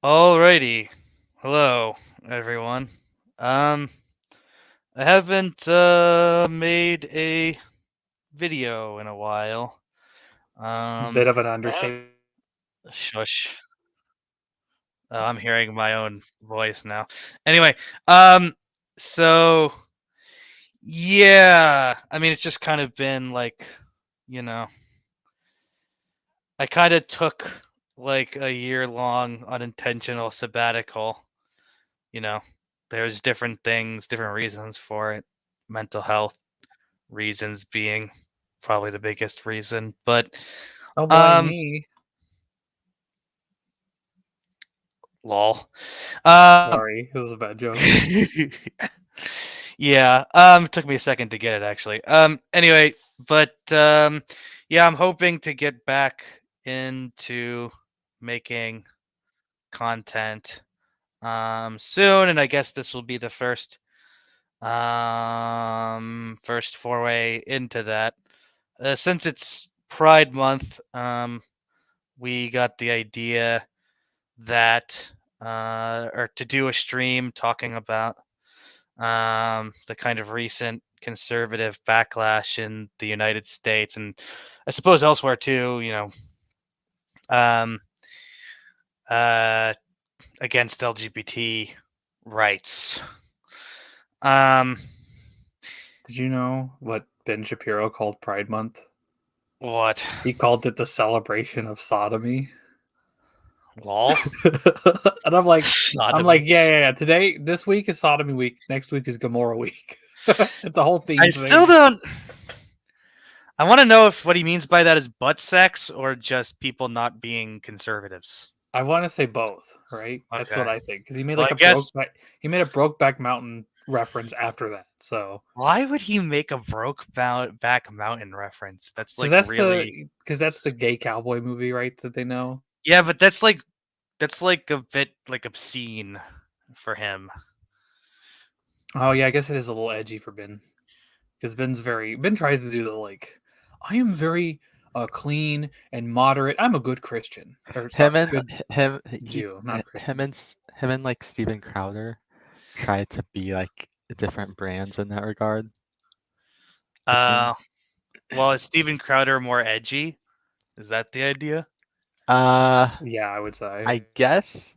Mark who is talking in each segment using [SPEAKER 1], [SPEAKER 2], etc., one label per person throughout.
[SPEAKER 1] Alrighty. Hello, everyone. Um, I haven't made a video in a while.
[SPEAKER 2] Bit of an
[SPEAKER 1] I have
[SPEAKER 2] understatement.
[SPEAKER 1] shush. I'm hearing my own voice now. Anyway, um, so yeah, I mean, it's just kind of been like, you know, I kind of took like a year-long unintentional sabbatical. You know, there's different things, different reasons for it. Mental health reasons being probably the biggest reason, but
[SPEAKER 2] Don't blame
[SPEAKER 1] um
[SPEAKER 2] me.
[SPEAKER 1] lol. Um
[SPEAKER 2] Sorry, it was a bad joke.
[SPEAKER 1] yeah, it took me a second to get it actually. Anyway, but yeah, I'm hoping to get back into making content soon, and I guess this will be the first foray into that. Since it's Pride Month, we got the idea that or to do a stream talking about the kind of recent conservative backlash in the United States and I suppose elsewhere too. Um, uh, against LGBT rights. Um,
[SPEAKER 2] Did you know what Ben Shapiro called Pride Month?
[SPEAKER 1] what?
[SPEAKER 2] He called it the celebration of sodomy.
[SPEAKER 1] Lol.
[SPEAKER 2] And I'm like,
[SPEAKER 1] Sodomy.
[SPEAKER 2] yeah. Today, this week is sodomy week. Next week is Gomorrah week. It's a whole
[SPEAKER 1] I
[SPEAKER 2] theme
[SPEAKER 1] still
[SPEAKER 2] thing.
[SPEAKER 1] don't. I want to know if what he means by that is butt sex or just people not being conservatives.
[SPEAKER 2] I want to say both, right? That's what
[SPEAKER 1] Okay.
[SPEAKER 2] I think because he made
[SPEAKER 1] Well,
[SPEAKER 2] like
[SPEAKER 1] I
[SPEAKER 2] a
[SPEAKER 1] guess
[SPEAKER 2] he made a Brokeback Mountain reference after that. So
[SPEAKER 1] why would he make a back mountain reference? That's
[SPEAKER 2] because
[SPEAKER 1] like really
[SPEAKER 2] that's the gay cowboy movie, right? That they know.
[SPEAKER 1] yeah, but that's like a bit like obscene for him.
[SPEAKER 2] Oh yeah, I guess it is a little edgy for Ben because Ben tries to do the like, I am very clean and moderate. I'm a good Christian, or
[SPEAKER 3] Him
[SPEAKER 2] sorry,
[SPEAKER 3] and
[SPEAKER 2] good
[SPEAKER 3] him he
[SPEAKER 2] Jew, not
[SPEAKER 3] him
[SPEAKER 2] Christian.
[SPEAKER 3] and him and like Steven Crowder try to be like different brands in that regard. It seems.
[SPEAKER 1] Uh, well, is Steven Crowder more edgy? Is that the idea?
[SPEAKER 3] Uh,
[SPEAKER 2] Yeah, I would say.
[SPEAKER 3] I guess.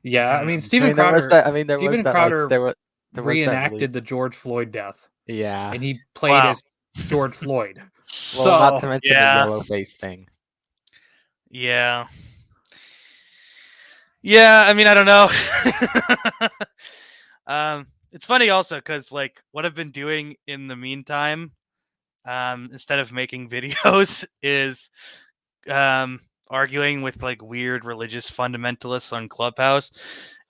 [SPEAKER 2] Yeah, I mean
[SPEAKER 1] Hmm.
[SPEAKER 3] I mean, there was that. I mean, there was
[SPEAKER 2] Steven
[SPEAKER 3] that. Like,
[SPEAKER 2] Crowder
[SPEAKER 3] there was that really.
[SPEAKER 2] reenacted the George Floyd death,
[SPEAKER 3] Yeah.
[SPEAKER 2] and he played
[SPEAKER 1] Wow.
[SPEAKER 2] as George Floyd.
[SPEAKER 3] Well, not
[SPEAKER 2] So
[SPEAKER 3] to mention the
[SPEAKER 1] Yeah.
[SPEAKER 3] yellow face thing.
[SPEAKER 1] Yeah. Yeah. I mean, I don't know. It's funny also because like what I've been doing in the meantime, instead of making videos, is um arguing with like weird religious fundamentalists on Clubhouse.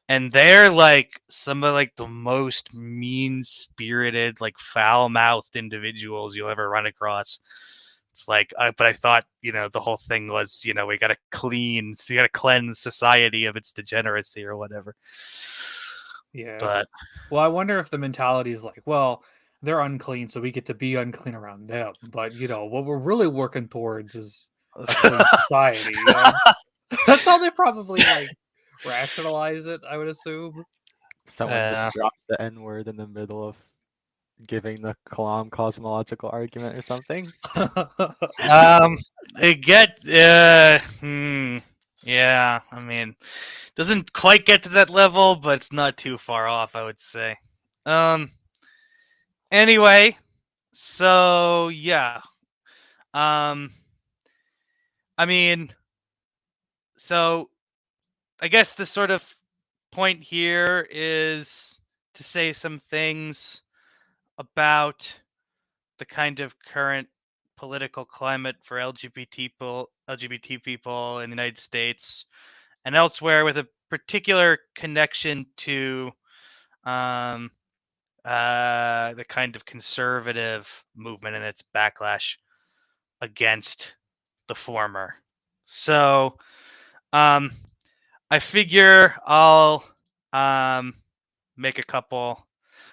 [SPEAKER 1] And they're like some of like the most mean spirited, like foul mouthed individuals you'll ever run across. It's like, but I thought, the whole thing was, we got to cleanse society of its degeneracy or whatever.
[SPEAKER 2] yeah.
[SPEAKER 1] But
[SPEAKER 2] Well, I wonder if the mentality is like, well, they're unclean, so we get to be unclean around them. But what we're really working towards is a clean society. That's how they probably like rationalize it. I would assume.
[SPEAKER 3] Someone just
[SPEAKER 1] uh,
[SPEAKER 3] drops the N word in the middle of giving the Kalam cosmological argument or something.
[SPEAKER 1] um, I get, yeah, I mean, doesn't quite get to that level, but it's not too far off, I would say. Um, anyway, so yeah, um, I mean, so I guess the sort of point here is to say some things about the kind of current political climate for LGBT people in the United States and elsewhere, with a particular connection to um, the kind of conservative movement and its backlash against the former. So um, I figure I'll um, make a couple.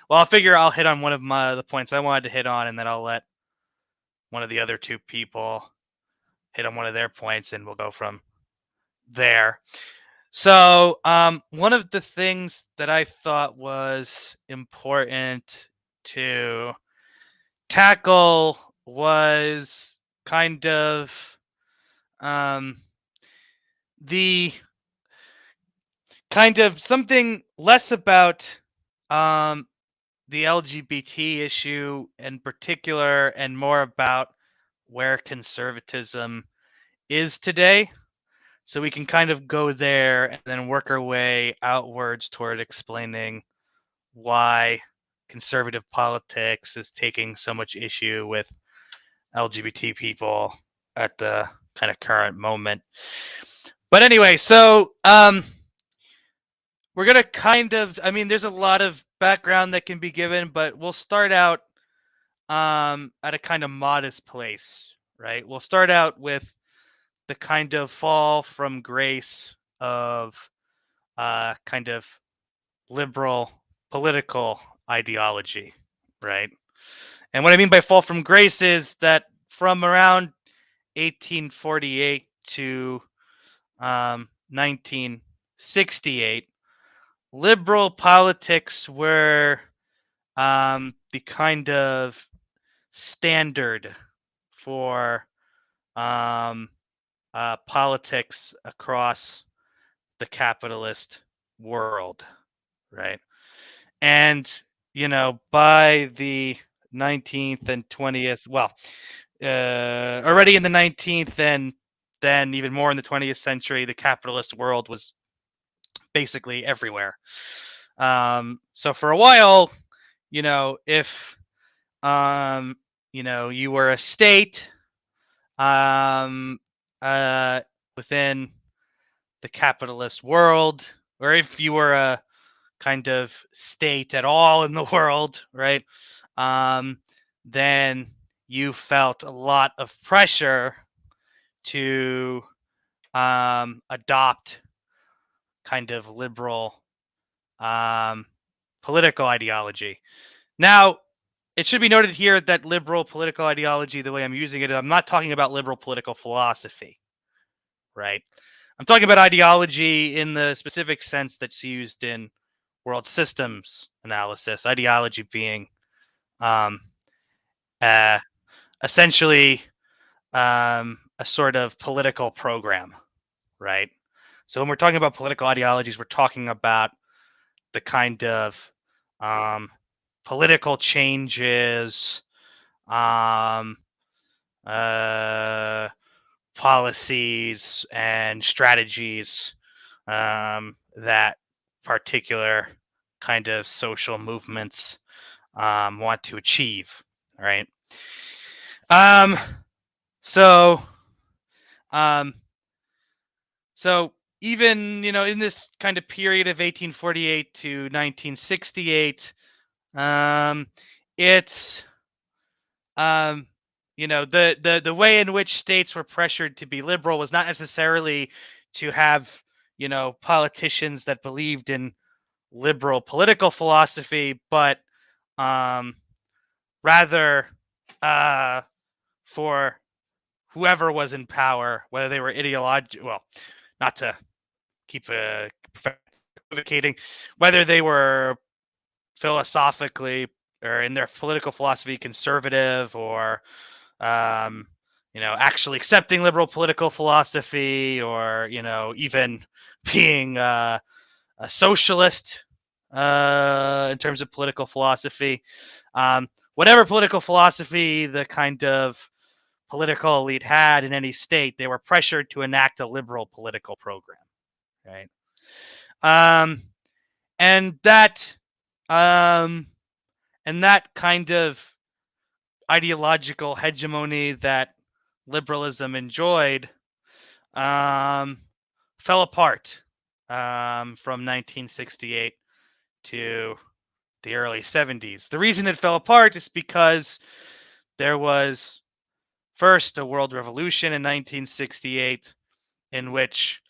[SPEAKER 1] Well, I figure I'll hit on one of the points I wanted to hit on, and then I'll let one of the other two people hit on one of their points, and we'll go from there. So one of the things that I thought was important to tackle was kind of the kind of something less about the LGBT issue in particular and more about where conservatism is today. So we can kind of go there and then work our way outwards toward explaining why conservative politics is taking so much issue with LGBT people at the kind of current moment. But anyway, so we're going to kind of, I mean, there's a lot of background that can be given, but we'll start out at a kind of modest place, right? We'll start out with the kind of fall from grace of kind of liberal political ideology, right? And what I mean by fall from grace is that from around 1848 to 1968, liberal politics were the kind of standard for politics across the capitalist world, right? And, you know, by the 19th and 20th, well, already in the 19th and then even more in the 20th century, the capitalist world was basically everywhere. So for a while, you know, if, you know, you were a state within the capitalist world, or if you were a kind of state at all in the world, right? Then you felt a lot of pressure to adopt kind of liberal political ideology. Now, it should be noted here that liberal political ideology, the way I'm using it, I'm not talking about liberal political philosophy, right? I'm talking about ideology in the specific sense that's used in world systems analysis, ideology being essentially a sort of political program, right? So when we're talking about political ideologies, we're talking about the kind of political changes, policies, and strategies that particular kind of social movements want to achieve, right? So even, you know, in this kind of period of 1848 to 1968, it's you know, the way in which states were pressured to be liberal was not necessarily to have, you know, politicians that believed in liberal political philosophy, but rather for whoever was in power, whether they were ideological, well, not to keep equivocating, whether they were philosophically or in their political philosophy conservative or you know, actually accepting liberal political philosophy, or, you know, even being a socialist in terms of political philosophy. Whatever political philosophy the kind of political elite had in any state, they were pressured to enact a liberal political program, right? And that kind of ideological hegemony that liberalism enjoyed fell apart from 1968 to the early 70s. The reason it fell apart is because there was first a world revolution in 1968 in which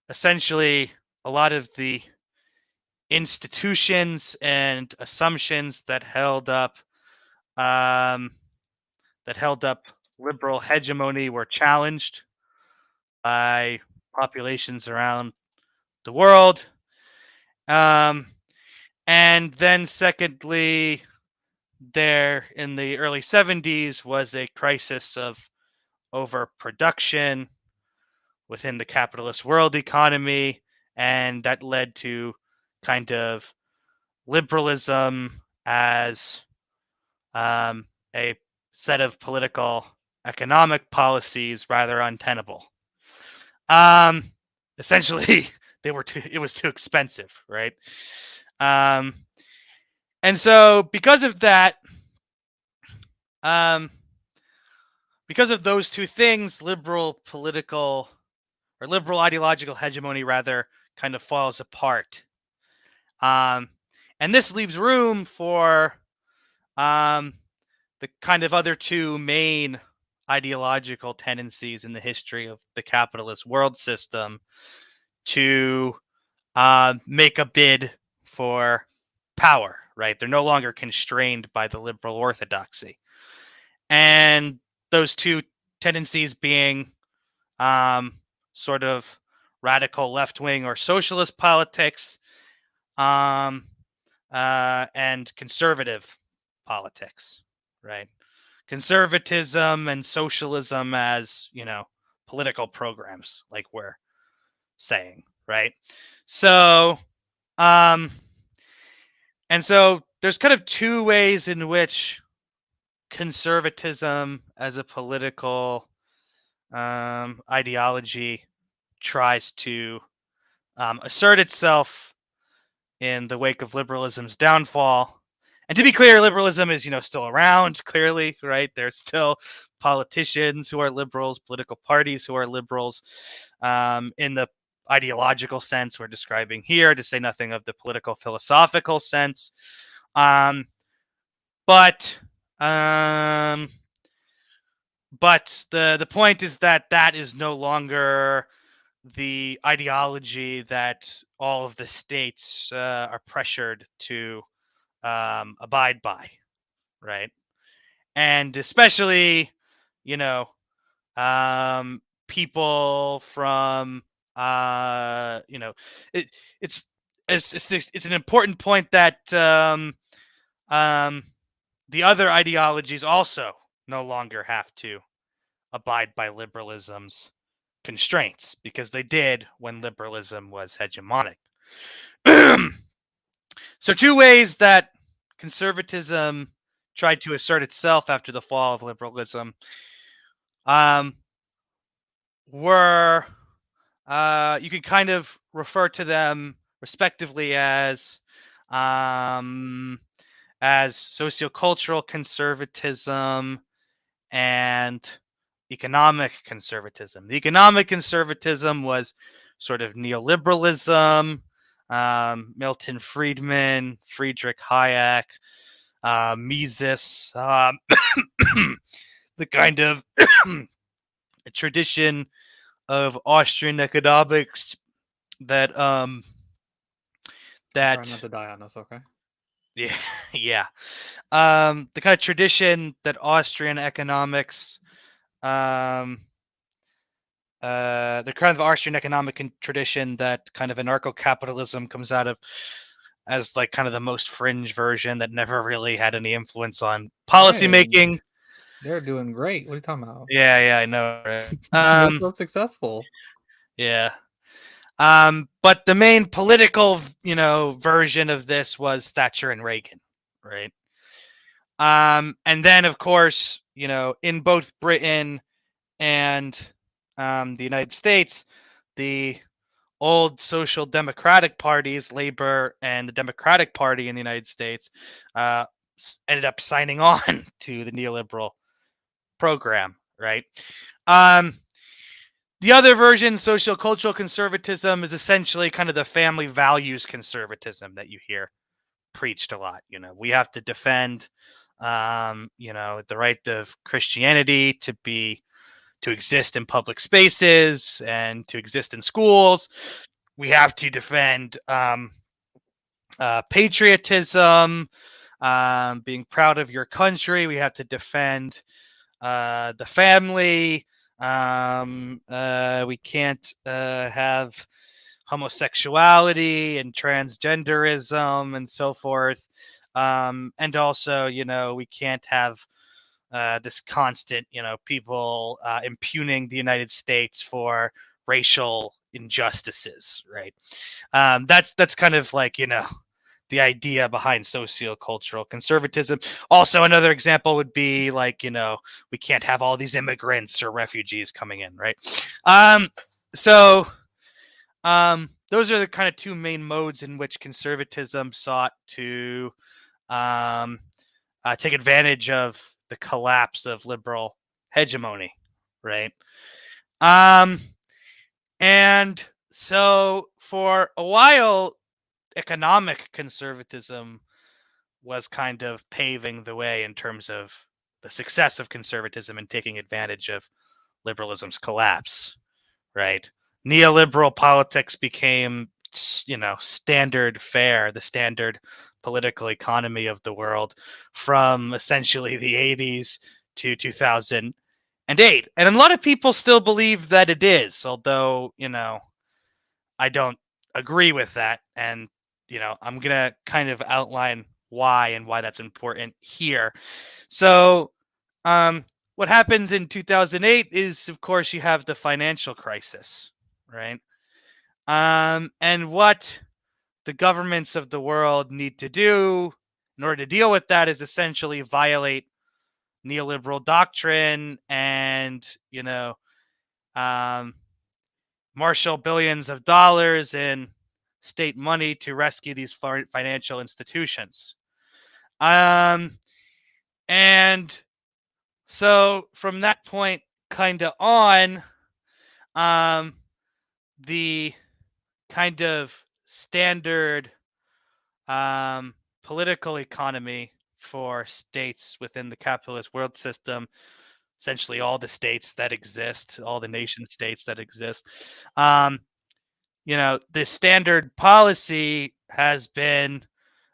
[SPEAKER 1] essentially a lot of the institutions and assumptions that held up liberal hegemony were challenged by populations around the world. And then secondly, there in the early 70s was a crisis of overproduction within the capitalist world economy, and that led to kind of liberalism as a set of political economic policies rather untenable. Essentially, it was too expensive, right? And so because of that, because of those two things, liberal ideological hegemony rather kind of falls apart. And this leaves room for the kind of other two main ideological tendencies in the history of the capitalist world system to make a bid for power, right? They're no longer constrained by the liberal orthodoxy. And those two tendencies being sort of radical left-wing or socialist politics and conservative politics, right? Conservatism and socialism as, political programs, like we're saying, right? So, and so there's kind of two ways in which conservatism as a political ideology tries to assert itself in the wake of liberalism's downfall. And to be clear, liberalism is, still around, clearly, right? There's still politicians who are liberals, political parties who are liberals. In the ideological sense we're describing here, to say nothing of the political philosophical sense. But the point is that is no longer the ideology that all of the states are pressured to abide by, right? And especially, people from, it's an important point that the other ideologies also no longer have to abide by liberalism's constraints, because they did when liberalism was hegemonic. So two ways that conservatism tried to assert itself after the fall of liberalism were, you could kind of refer to them respectively as sociocultural conservatism and economic conservatism. The economic conservatism was sort of neoliberalism, Milton Friedman, Friedrich Hayek, Mises, the kind of tradition of Austrian economics that
[SPEAKER 2] Try not to die on us, okay?
[SPEAKER 1] Yeah. The kind of tradition that Austrian economics, the kind of Austrian economic tradition that kind of anarcho-capitalism comes out of, as like kind of the most fringe version that never really had any influence on policy making.
[SPEAKER 2] They're doing great. What are you talking about?
[SPEAKER 1] Yeah, I know. Right?
[SPEAKER 2] They're so successful.
[SPEAKER 1] Yeah. But the main political, version of this was Thatcher and Reagan, right? And then, of course, in both Britain and the United States, the old social democratic parties, Labor and the Democratic Party in the United States, ended up signing on to the neoliberal program, right? The other version, social cultural conservatism, is essentially kind of the family values conservatism that you hear preached a lot. We have to defend, the right of Christianity to exist in public spaces and to exist in schools. We have to defend patriotism, being proud of your country. We have to defend the family, We can't have homosexuality and transgenderism and so forth. And also, we can't have this constant, people impugning the United States for racial injustices, right? That's kind of like, the idea behind sociocultural conservatism. Also, another example would be like, we can't have all these immigrants or refugees coming in, right? So those are the kind of two main modes in which conservatism sought to take advantage of the collapse of liberal hegemony, right? And so for a while, economic conservatism was kind of paving the way in terms of the success of conservatism and taking advantage of liberalism's collapse, right? Neoliberal politics became, standard fare, the standard political economy of the world from essentially the 80s to 2008. And a lot of people still believe that it is, although, I don't agree with that. And, I'm going to kind of outline why and why that's important here. So, what happens in 2008 is, of course, you have the financial crisis, right? And what the governments of the world need to do in order to deal with that is essentially violate neoliberal doctrine and, marshal billions of dollars in state money to rescue these financial institutions. And so from that point kind of on, the kind of standard political economy for states within the capitalist world system, essentially all the states that exist, all the nation states that exist, the standard policy has been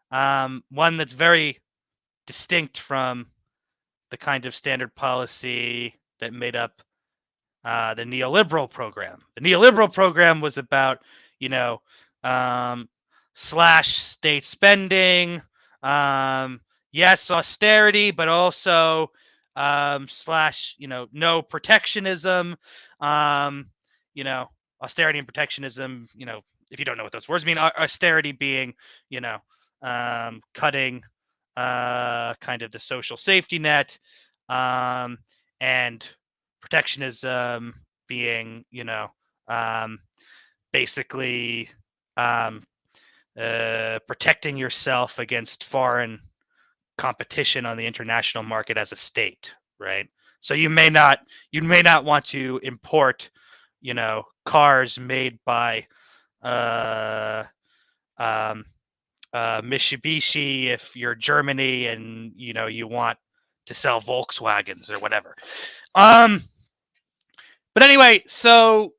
[SPEAKER 1] one that's very distinct from the kind of standard policy that made up the neoliberal program. The neoliberal program was about, slash state spending, yes, austerity, but also slash, no protectionism, austerity and protectionism, if you don't know what those words mean, austerity being, cutting kind of the social safety net, and protectionism being, basically protecting yourself against foreign competition on the international market as a state, right? So you may not want to import, cars made by Mitsubishi if you're Germany and you want to sell Volkswagens or whatever. But anyway, so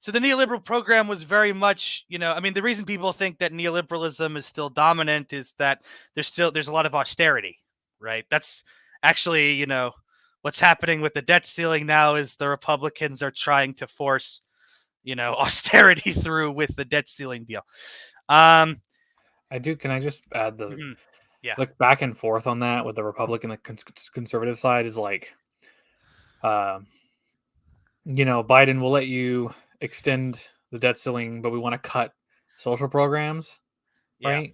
[SPEAKER 1] so the neoliberal program was very much, the reason people think that neoliberalism is still dominant is that there's a lot of austerity, right? That's actually, what's happening with the debt ceiling now is the Republicans are trying to force, austerity through with the debt ceiling deal.
[SPEAKER 2] Can I just add
[SPEAKER 1] yeah,
[SPEAKER 2] look back and forth on that with the Republican and conservative side is like, Biden will let you extend the debt ceiling, but we want to cut social programs, right?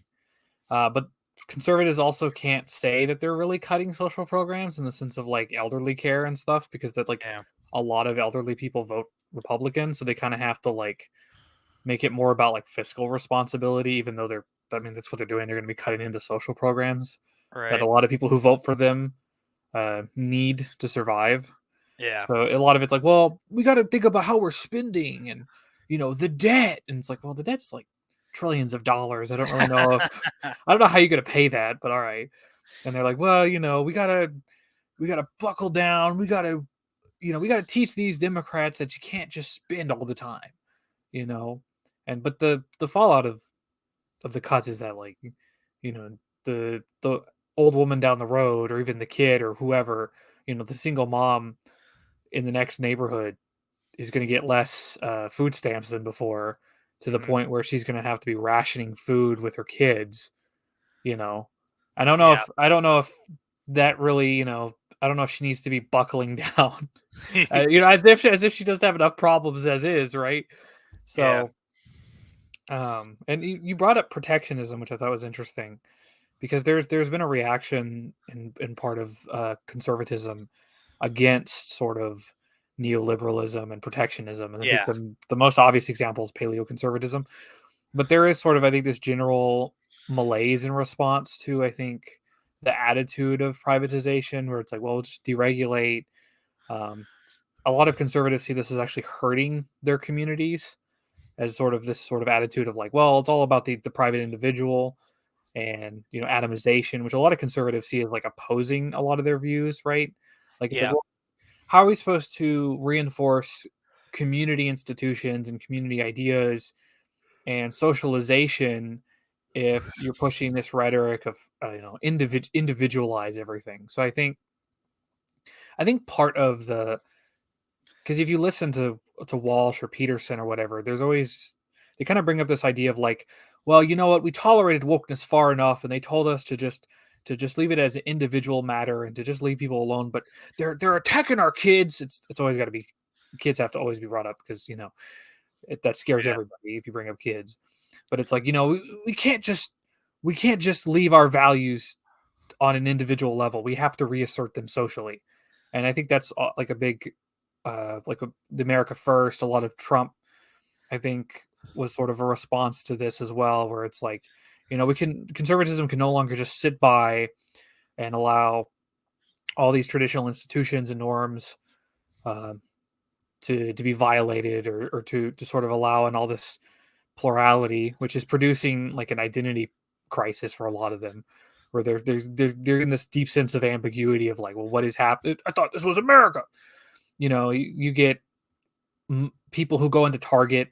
[SPEAKER 2] But conservatives also can't say that they're really cutting social programs in the sense of like elderly care and stuff, because that a lot of elderly people vote Republican, so they kind of have to like make it more about like fiscal responsibility, even though that's what they're doing. They're going to be cutting into social programs that a lot of people who vote for them need to survive.
[SPEAKER 1] Yeah.
[SPEAKER 2] So a lot of it's like, well, we got to think about how we're spending and, the debt. And it's like, well, the debt's like trillions of dollars. I don't really know I don't know how you're going to pay that, but all right. And they're like, well, we got to buckle down. We got to, we got to teach these Democrats that you can't just spend all the time, but the fallout of the cuts is that like, the old woman down the road or even the kid or whoever, the single mom in the next neighborhood is going to get less food stamps than before, to the point where she's going to have to be rationing food with her kids. You know, I don't know if that really, I don't know if she needs to be buckling down. As if she doesn't have enough problems as is, right? So, and you brought up protectionism, which I thought was interesting, because there's been a reaction in part of conservatism against sort of neoliberalism and protectionism, and I think the most obvious example is paleoconservatism. But there is sort of, I think, this general malaise in response to, I think, the attitude of privatization, where it's like, well, we'll just deregulate. A lot of conservatives see this as actually hurting their communities, as sort of this sort of attitude of like, well, it's all about the private individual, and atomization, which a lot of conservatives see as like opposing a lot of their views, right? Like, it's like, well, how are we supposed to reinforce community institutions and community ideas and socialization if you're pushing this rhetoric of individualize everything? So I think part of the, because if you listen to Walsh or Peterson or whatever, there's always, they kind of bring up this idea of like, well, you know what, we tolerated wokeness far enough, and they told us to just leave it as an individual matter and to just leave people alone. But they're attacking our kids. It's always got to be, kids have to always be brought up, because that scares everybody if you bring up kids. But it's like, we can't just leave our values on an individual level. We have to reassert them socially. And I think that's like a big the America First, a lot of Trump, I think, was sort of a response to this as well, where it's like, conservatism can no longer just sit by and allow all these traditional institutions and norms to be violated, or to sort of allow in all this plurality, which is producing like an identity crisis for a lot of them, where they're in this deep sense of ambiguity of like, well, what is happening? I thought this was America. You get people who go into Target,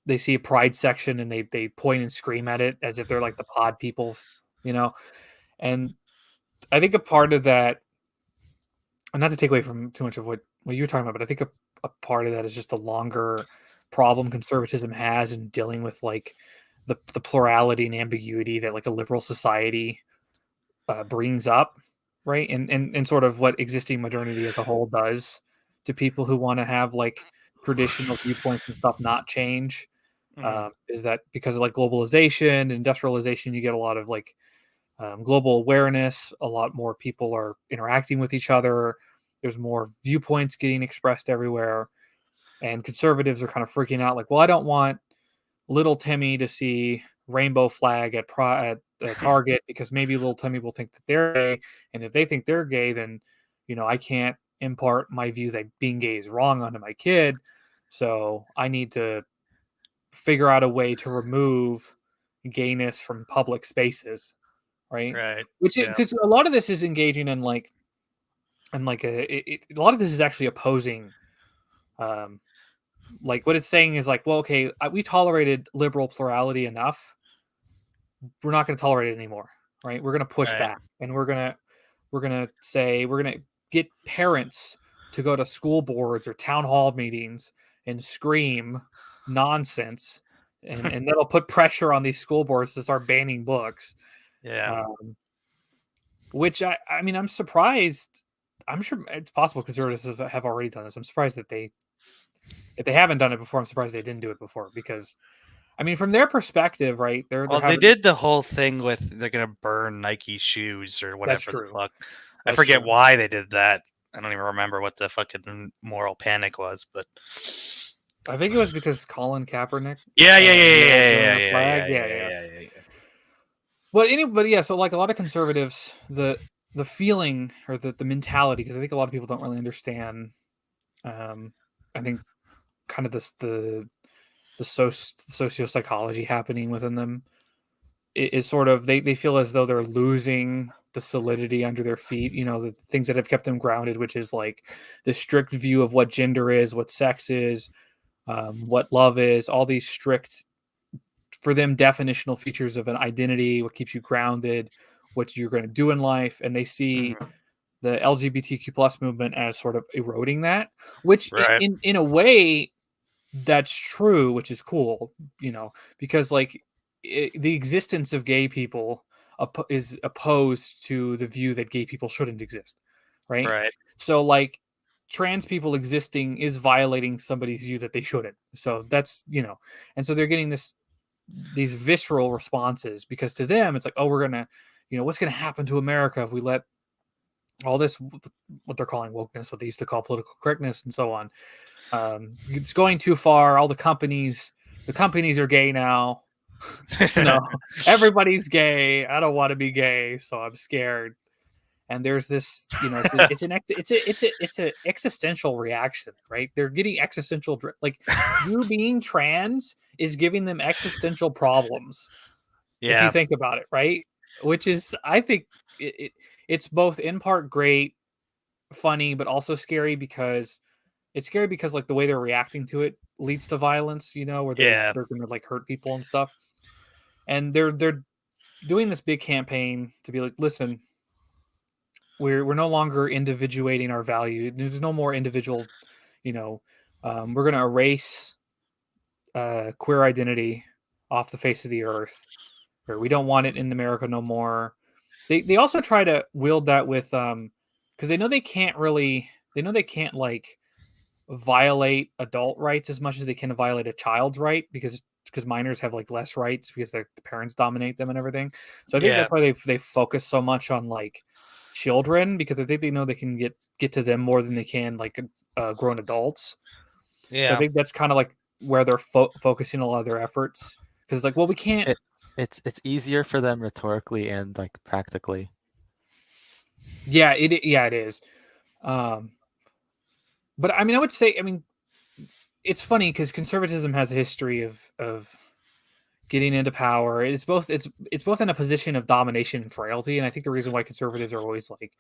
[SPEAKER 2] they see a pride section and they point and scream at it as if they're like the pod people, and I think a part of that, and not to take away from too much of what you're talking about, but I think a part of that is just the longer problem conservatism has in dealing with like the plurality and ambiguity that like a liberal society brings up, right? And sort of what existing modernity as a whole does to people who want to have like traditional viewpoints and stuff not change. Is that because of like globalization, industrialization, you get a lot of like global awareness, a lot more people are interacting with each other, there's more viewpoints getting expressed everywhere, and conservatives are kind of freaking out like, well, I don't want little Timmy to see rainbow flag at Target, because maybe little Timmy will think that they're gay, and if they think they're gay, then I can't impart my view that being gay is wrong onto my kid, so I need to figure out a way to remove gayness from public spaces, right? Which, because a lot of this is engaging in like, and like a lot of this is actually opposing, like what it's saying is like, well, okay, we tolerated liberal plurality enough, we're not going to tolerate it anymore, right? We're going to push back, and we're going to get parents to go to school boards or town hall meetings and scream nonsense, and that'll put pressure on these school boards to start banning books. Which I mean, I'm surprised. I'm sure it's possible conservatives have already done this. I'm surprised that if they haven't done it before, I'm surprised they didn't do it before, because I mean, from their perspective, right?
[SPEAKER 1] They did the whole thing with they're gonna burn Nike shoes or whatever. That's true. The fuck. I forget why they did that. I don't even remember what the fucking moral panic was, but
[SPEAKER 2] I think it was because Colin Kaepernick.
[SPEAKER 1] Yeah.
[SPEAKER 2] But yeah, so like a lot of conservatives, the feeling, or the mentality, because I think a lot of people don't really understand. I think kind of the socio-psychology happening within them is sort of, they feel as though they're losing the solidity under their feet, the things that have kept them grounded, which is like the strict view of what gender is, what sex is, what love is, all these strict, for them, definitional features of an identity, what keeps you grounded, what you're going to do in life. And they see the LGBTQ plus movement as sort of eroding that, which
[SPEAKER 1] Right.
[SPEAKER 2] in a way that's true, which is cool, because like the existence of gay people is opposed to the view that gay people shouldn't exist, right?
[SPEAKER 1] Right.
[SPEAKER 2] So like trans people existing is violating somebody's view that they shouldn't. So that's and so they're getting these visceral responses because to them it's like, oh, we're gonna, what's gonna happen to America if we let all this, what they're calling wokeness, what they used to call political correctness, and so on. It's going too far. All the companies are gay now. Everybody's gay. I don't want to be gay, so I'm scared. And there's this, it's an existential reaction, right? They're getting existential, like you being trans is giving them existential problems. If you think about it, right? Which is, I think it's both in part great, funny, but also scary because it's scary because like the way they're reacting to it leads to violence, where they're gonna like hurt people and stuff. And they're doing this big campaign to be like, listen, we're no longer individuating our value. There's no more individual, we're gonna erase queer identity off the face of the earth, or we don't want it in America no more. They also try to wield that with because they know they can't like violate adult rights as much as they can violate a child's right because minors have like less rights because the parents dominate them and everything. So I think that's why they focus so much on like children, because I think they know they can get to them more than they can like grown adults. So I think that's kind of like where they're focusing a lot of their efforts, because it's like, well, we can't.
[SPEAKER 3] It's easier for them rhetorically and like practically.
[SPEAKER 2] Yeah, it is. But I mean, I would say, it's funny because conservatism has a history of getting into power. It's both in a position of domination and frailty, and I think the reason why conservatives are always like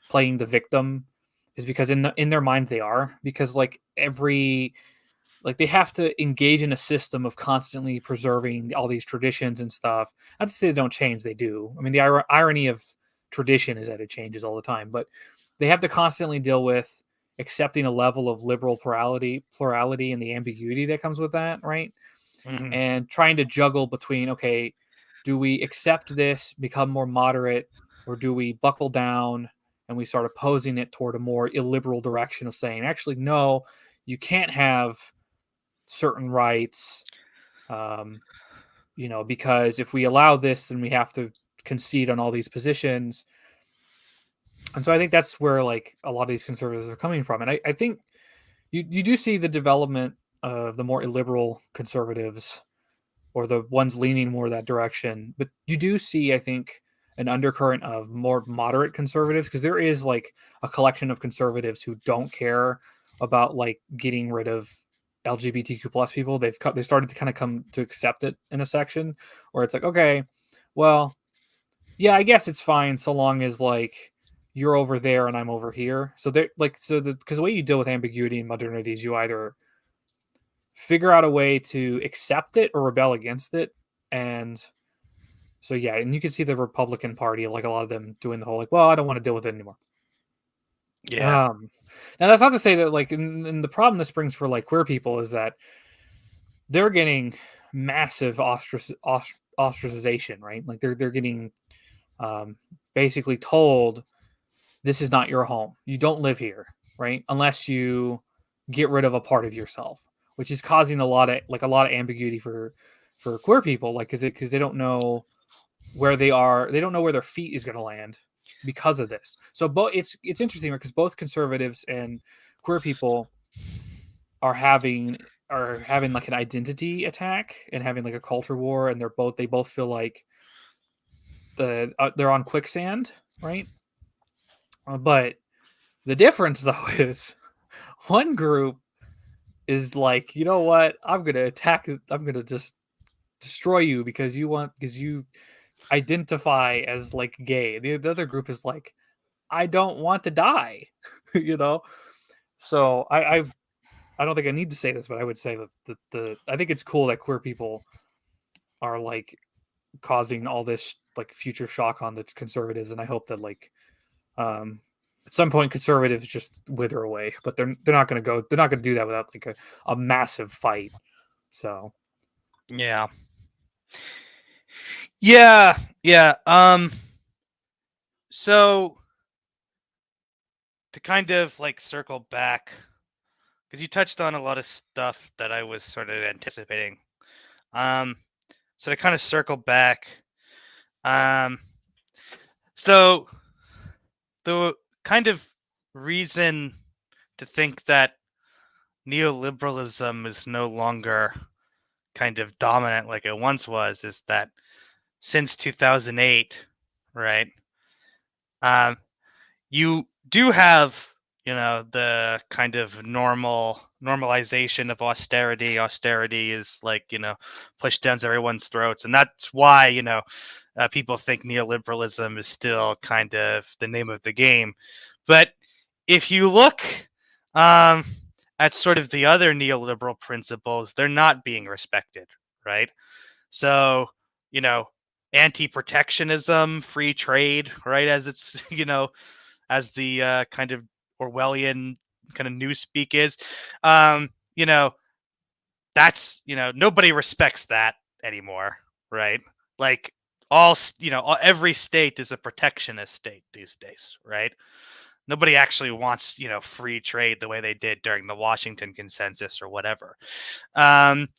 [SPEAKER 2] playing the victim is because in their mind they are, because like they have to engage in a system of constantly preserving all these traditions and stuff. Not to say they don't change, they do. I mean, the irony of tradition is that it changes all the time, but they have to constantly deal with accepting a level of liberal plurality and the ambiguity that comes with that, right?
[SPEAKER 1] Mm-hmm.
[SPEAKER 2] And trying to juggle between, okay, do we accept this, become more moderate, or do we buckle down and we start opposing it toward a more illiberal direction of saying, actually, no, you can't have certain rights, because if we allow this, then we have to concede on all these positions. And so I think that's where like a lot of these conservatives are coming from. And I think you do see the development of the more illiberal conservatives, or the ones leaning more that direction. But you do see, I think, an undercurrent of more moderate conservatives, because there is like a collection of conservatives who don't care about like getting rid of LGBTQ plus people. They started to kind of come to accept it in a section where it's like, okay, well, yeah, I guess it's fine so long as like you're over there and I'm over here. So they're like, because the way you deal with ambiguity in modernity is you either figure out a way to accept it or rebel against it. And so, yeah, and you can see the Republican Party, like a lot of them doing the whole like, well, I don't want to deal with it anymore.
[SPEAKER 1] Yeah.
[SPEAKER 2] Now that's not to say that like, and the problem this brings for like queer people is that they're getting massive ostracization, right? Like they're getting basically told, this is not your home. You don't live here, right? Unless you get rid of a part of yourself, which is causing a lot of ambiguity for queer people, like because they don't know where they are. They don't know where their feet is going to land because of this. So it's interesting because both conservatives and queer people are having like an identity attack and having like a culture war, and they both feel like they're on quicksand, right? But the difference though is one group is like, you know what? I'm gonna attack. I'm gonna just destroy you because you identify as like gay. The other group is like, I don't want to die, you know. So I don't think I need to say this, but I would say that I think it's cool that queer people are like causing all this like future shock on the conservatives, and I hope that like at some point conservatives just wither away, but they're not going to do that without like a massive fight. So
[SPEAKER 1] Yeah. Yeah. So to kind of like circle back, because you touched on a lot of stuff that I was sort of anticipating. So to kind of circle back, um, so the kind of reason to think that neoliberalism is no longer kind of dominant like it once was is that since 2008, right? Um, you do have, the kind of normalization of austerity. Austerity is like, pushed down everyone's throats, and that's why, people think neoliberalism is still kind of the name of the game. But if you look um, at sort of the other neoliberal principles, they're not being respected, right? So, you know, anti-protectionism, free trade, right? As it's, as the kind of Orwellian kind of newspeak is, um, you know, that's, nobody respects that anymore, right? Like every state is a protectionist state these days, right? Nobody actually wants, free trade the way they did during the Washington Consensus or whatever. And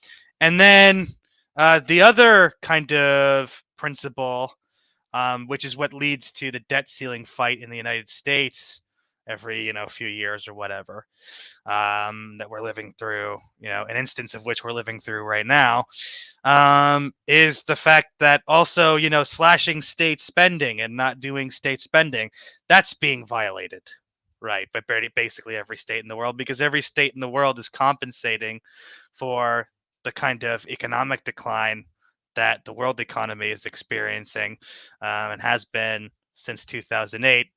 [SPEAKER 1] then the other kind of principle, which is what leads to the debt ceiling fight in the United States every few years or whatever, that we're living through, an instance of which we're living through right now, is the fact that also, slashing state spending and not doing state spending, that's being violated, right? But basically every state in the world, because every state in the world is compensating for the kind of economic decline that the world economy is experiencing, and has been since 2008,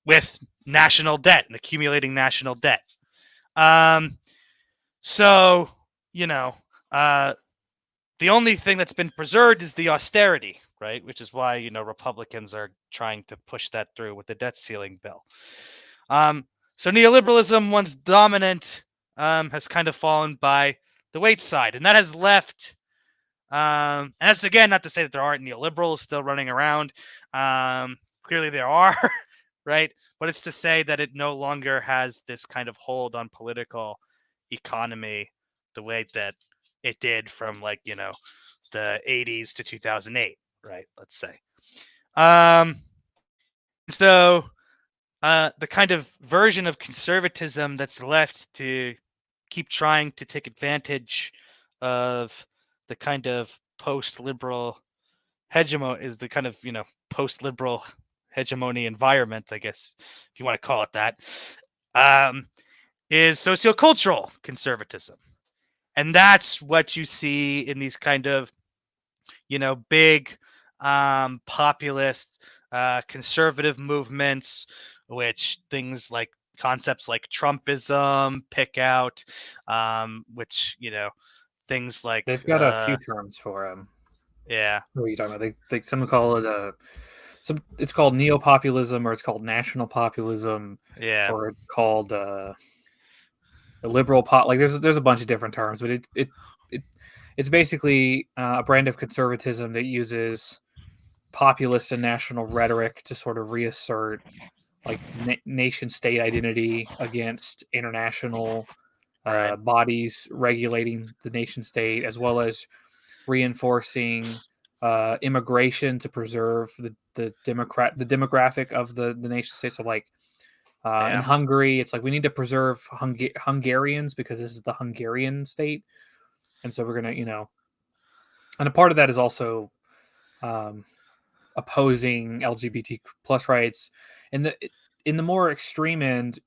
[SPEAKER 1] with national debt and accumulating national debt. So, you know, uh, the only thing that's been preserved is the austerity, right? Which is why, Republicans are trying to push that through with the debt ceiling bill. So neoliberalism, once dominant, has kind of fallen by the wayside, and that has left. And that's again not to say that there aren't neoliberals still running around. Clearly there are, right? But it's to say that it no longer has this kind of hold on political economy the way that it did from like, the 80s to 2008, right? Let's say. So the kind of version of conservatism that's left to keep trying to take advantage of the kind of post-liberal hegemony is the kind of post-liberal hegemony environment, I guess, if you want to call it that, is sociocultural conservatism. And that's what you see in these kind of big populist conservative movements, which things like concepts like Trumpism pick out, which things like
[SPEAKER 2] they've got a few terms for them.
[SPEAKER 1] Yeah.
[SPEAKER 2] What are you talking about? They some call it it's called neopopulism, or it's called national populism,
[SPEAKER 1] Yeah.
[SPEAKER 2] or it's called a liberal pop. Like there's a bunch of different terms, but it's basically a brand of conservatism that uses populist and national rhetoric to sort of reassert like nation state identity against international
[SPEAKER 1] Right.
[SPEAKER 2] bodies regulating the nation state, as well as reinforcing immigration to preserve the demographic of the nation state. So like in
[SPEAKER 1] Yeah.
[SPEAKER 2] Hungary, it's like we need to preserve Hungarians because this is the Hungarian state, and so we're gonna and a part of that is also um, opposing LGBT plus rights. In the more extreme end,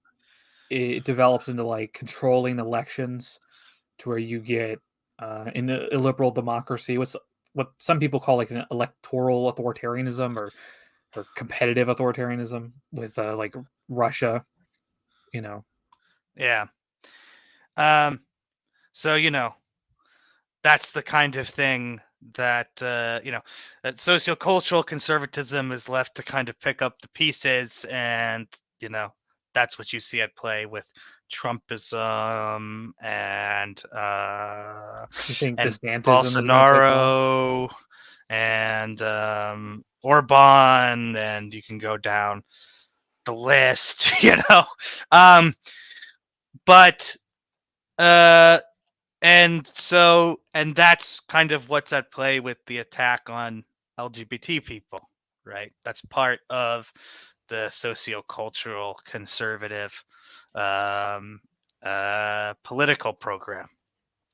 [SPEAKER 2] it develops into like controlling elections to where you get in a illiberal democracy what some people call like an electoral authoritarianism or competitive authoritarianism with like Russia,
[SPEAKER 1] Yeah. So that's the kind of thing that that sociocultural conservatism is left to kind of pick up the pieces, and that's what you see at play with Trumpism and
[SPEAKER 2] You think
[SPEAKER 1] and
[SPEAKER 2] DeSantism is going to take off?
[SPEAKER 1] Bolsonaro and Orban, and you can go down the list, but and that's kind of what's at play with the attack on LGBT people, right? That's part of the sociocultural conservative political program,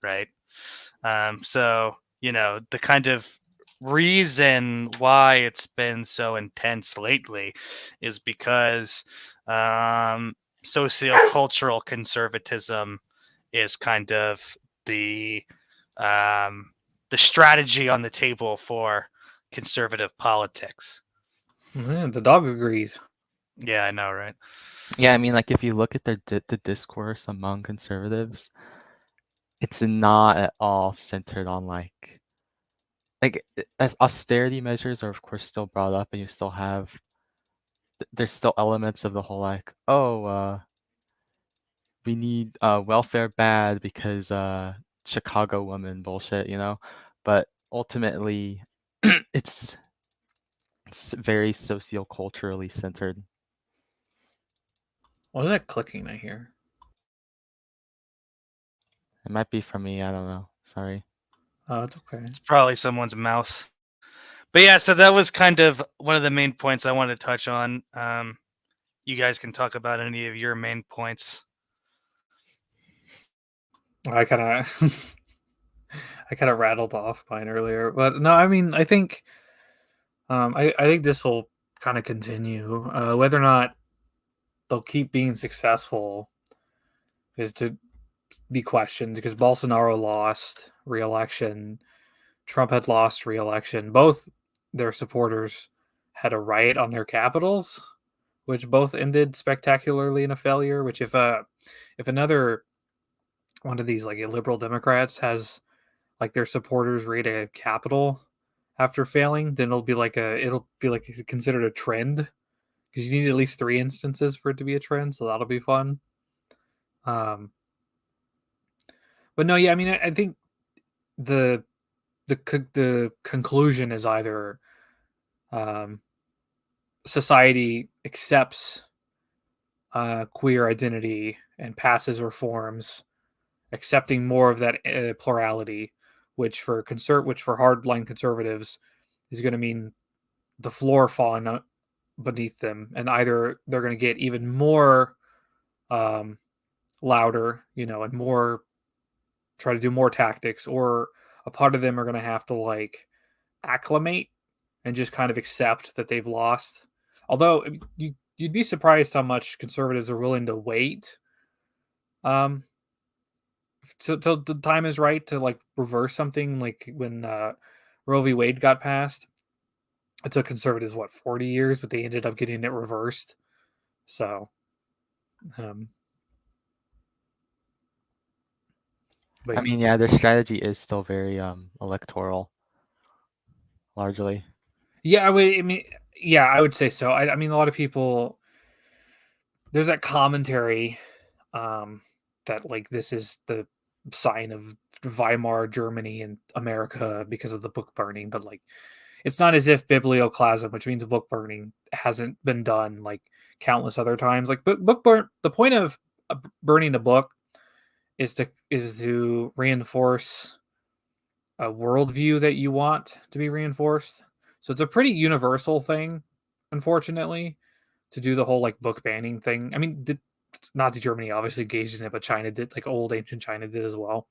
[SPEAKER 1] right? So the kind of reason why it's been so intense lately is because sociocultural conservatism is kind of the strategy on the table for conservative politics.
[SPEAKER 2] The dog agrees.
[SPEAKER 1] Yeah, I know, right?
[SPEAKER 3] Yeah, I mean, like if you look at the discourse among conservatives, it's not at all centered on like as austerity measures are of course still brought up, and you still have there's still elements of the whole like, oh, we need welfare bad because Chicago woman bullshit, but ultimately it's very socioculturally centered.
[SPEAKER 2] What is that clicking I hear?
[SPEAKER 3] It might be from me, I don't know. Sorry.
[SPEAKER 2] Oh, it's okay.
[SPEAKER 1] It's probably someone's mouse. But yeah, so that was kind of one of the main points I wanted to touch on. You guys can talk about any of your main points.
[SPEAKER 2] I kind of I kind of rattled off mine earlier, but no, I mean, I think I think this will kind of continue. Whether or not they'll keep being successful is to be questioned, because Bolsonaro lost re-election, Trump had lost re-election. Both their supporters had a riot on their capitals, which both ended spectacularly in a failure. Which if another one of these like liberal Democrats has like their supporters raid a capital after failing, then it'll be like considered a trend, because you need at least 3 instances for it to be a trend. So that'll be fun. But no, yeah, I mean, I think the conclusion is either society accepts queer identity and passes reforms accepting more of that plurality, which for hardline conservatives is going to mean the floor falling beneath them, and either they're going to get even more louder, and more try to do more tactics, or a part of them are going to have to like acclimate and just kind of accept that they've lost. Although you'd be surprised how much conservatives are willing to wait till the time is right to like reverse something. Like when Roe v. Wade got passed, it took conservatives 40 years, but they ended up getting it reversed. So
[SPEAKER 3] I mean, yeah, their strategy is still very electoral, largely.
[SPEAKER 2] Yeah, I would say so. I mean, a lot of people, there's that commentary that like this is the sign of Weimar Germany and America because of the book burning, but like it's not as if biblioclasm, which means book burning, hasn't been done like countless other times. Like the point of burning a book is to reinforce a worldview that you want to be reinforced. So it's a pretty universal thing, unfortunately, to do the whole like book banning thing. I mean, Nazi Germany obviously engaged in it, but China did, like old ancient China did as well.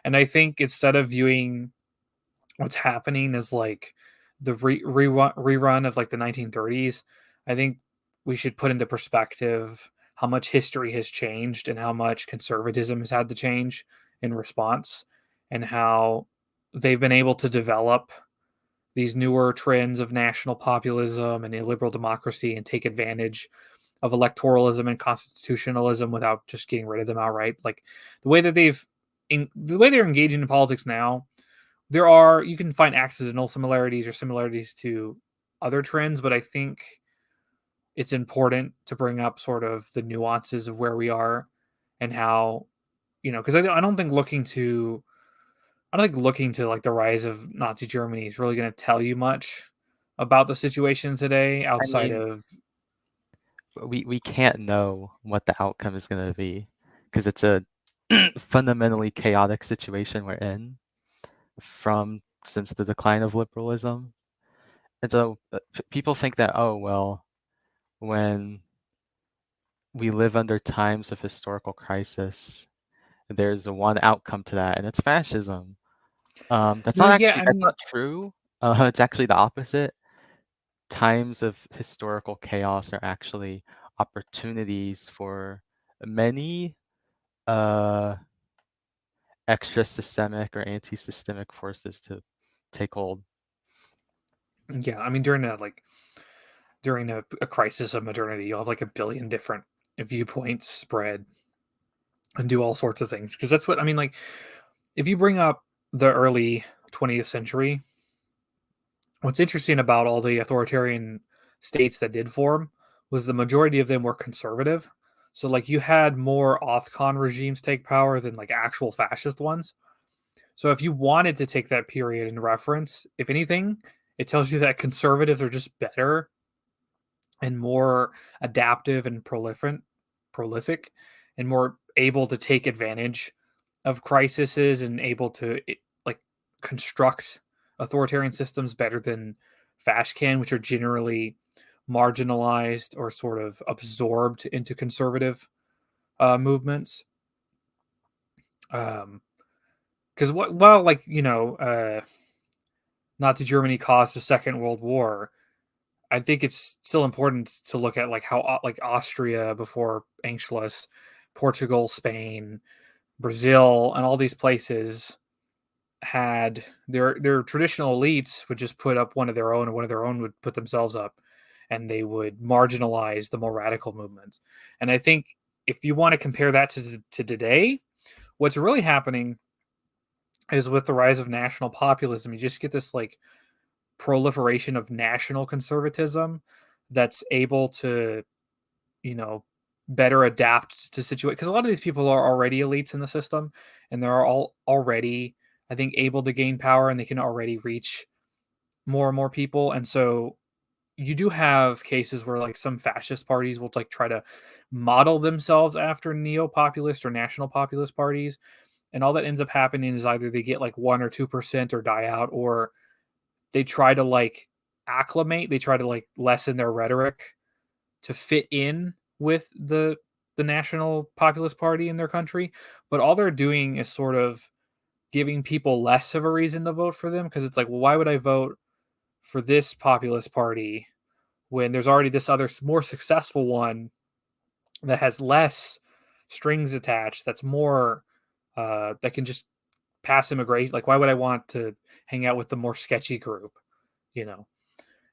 [SPEAKER 2] And I think instead of viewing what's happening as like the rerun of like the 1930s, I think we should put into perspective how much history has changed and how much conservatism has had to change in response, and how they've been able to develop these newer trends of national populism and illiberal democracy and take advantage of electoralism and constitutionalism without just getting rid of them outright. Like the way that the way they're engaging in politics now you can find accidental similarities or similarities to other trends, but I think it's important to bring up sort of the nuances of where we are and how, because I don't think looking to like the rise of Nazi Germany is really going to tell you much about the situation today
[SPEAKER 3] I
[SPEAKER 2] outside
[SPEAKER 3] mean,
[SPEAKER 2] of
[SPEAKER 3] we can't know what the outcome is going to be because it's a fundamentally chaotic situation we're in since the decline of liberalism. And so people think that, oh, well, when we live under times of historical crisis, there's a one outcome to that, and it's fascism. That's
[SPEAKER 2] no, yeah, I
[SPEAKER 3] that's
[SPEAKER 2] mean,
[SPEAKER 3] not true. It's actually the opposite. Times of historical chaos are actually opportunities for many uh, extra systemic or anti-systemic forces to take hold.
[SPEAKER 2] yeah, I mean during a crisis of modernity, you'll have like a billion different viewpoints spread and do all sorts of things because that's what I mean. Like, if you bring up the early 20th century, what's interesting about all the authoritarian states that did form was the majority of them were conservative. So, like, you had more Authcon regimes take power than like actual fascist ones. So, if you wanted to take that period in reference, if anything, it tells you that conservatives are just better and more adaptive and prolific and more able to take advantage of crises and able to like construct authoritarian systems better than Fash can, which are generally marginalized or sort of absorbed into conservative movements. Because while like Nazi Germany caused the Second World War, I think it's still important to look at like how like Austria before Anschluss, Portugal, Spain, Brazil, and all these places had their traditional elites would just put up one of their own, and one of their own would put themselves up, and they would marginalize the more radical movements. And I think if you want to compare that to today, what's really happening is with the rise of national populism, you just get this like proliferation of national conservatism that's able to, you know, better adapt to situate because a lot of these people are already elites in the system and they're all already, I think, able to gain power and they can already reach more and more people. And so you do have cases where like some fascist parties will like try to model themselves after neo-populist or national populist parties. And all that ends up happening is either they get like 1 or 2% or die out, or they try to like acclimate, they try to like lessen their rhetoric to fit in with the national populist party in their country, but all they're doing is sort of giving people less of a reason to vote for them because it's like, well, why would I vote for this populist party when there's already this other more successful one that has less strings attached, that's more that can just pass immigration? Like, why would I want to hang out with the more sketchy group, you know?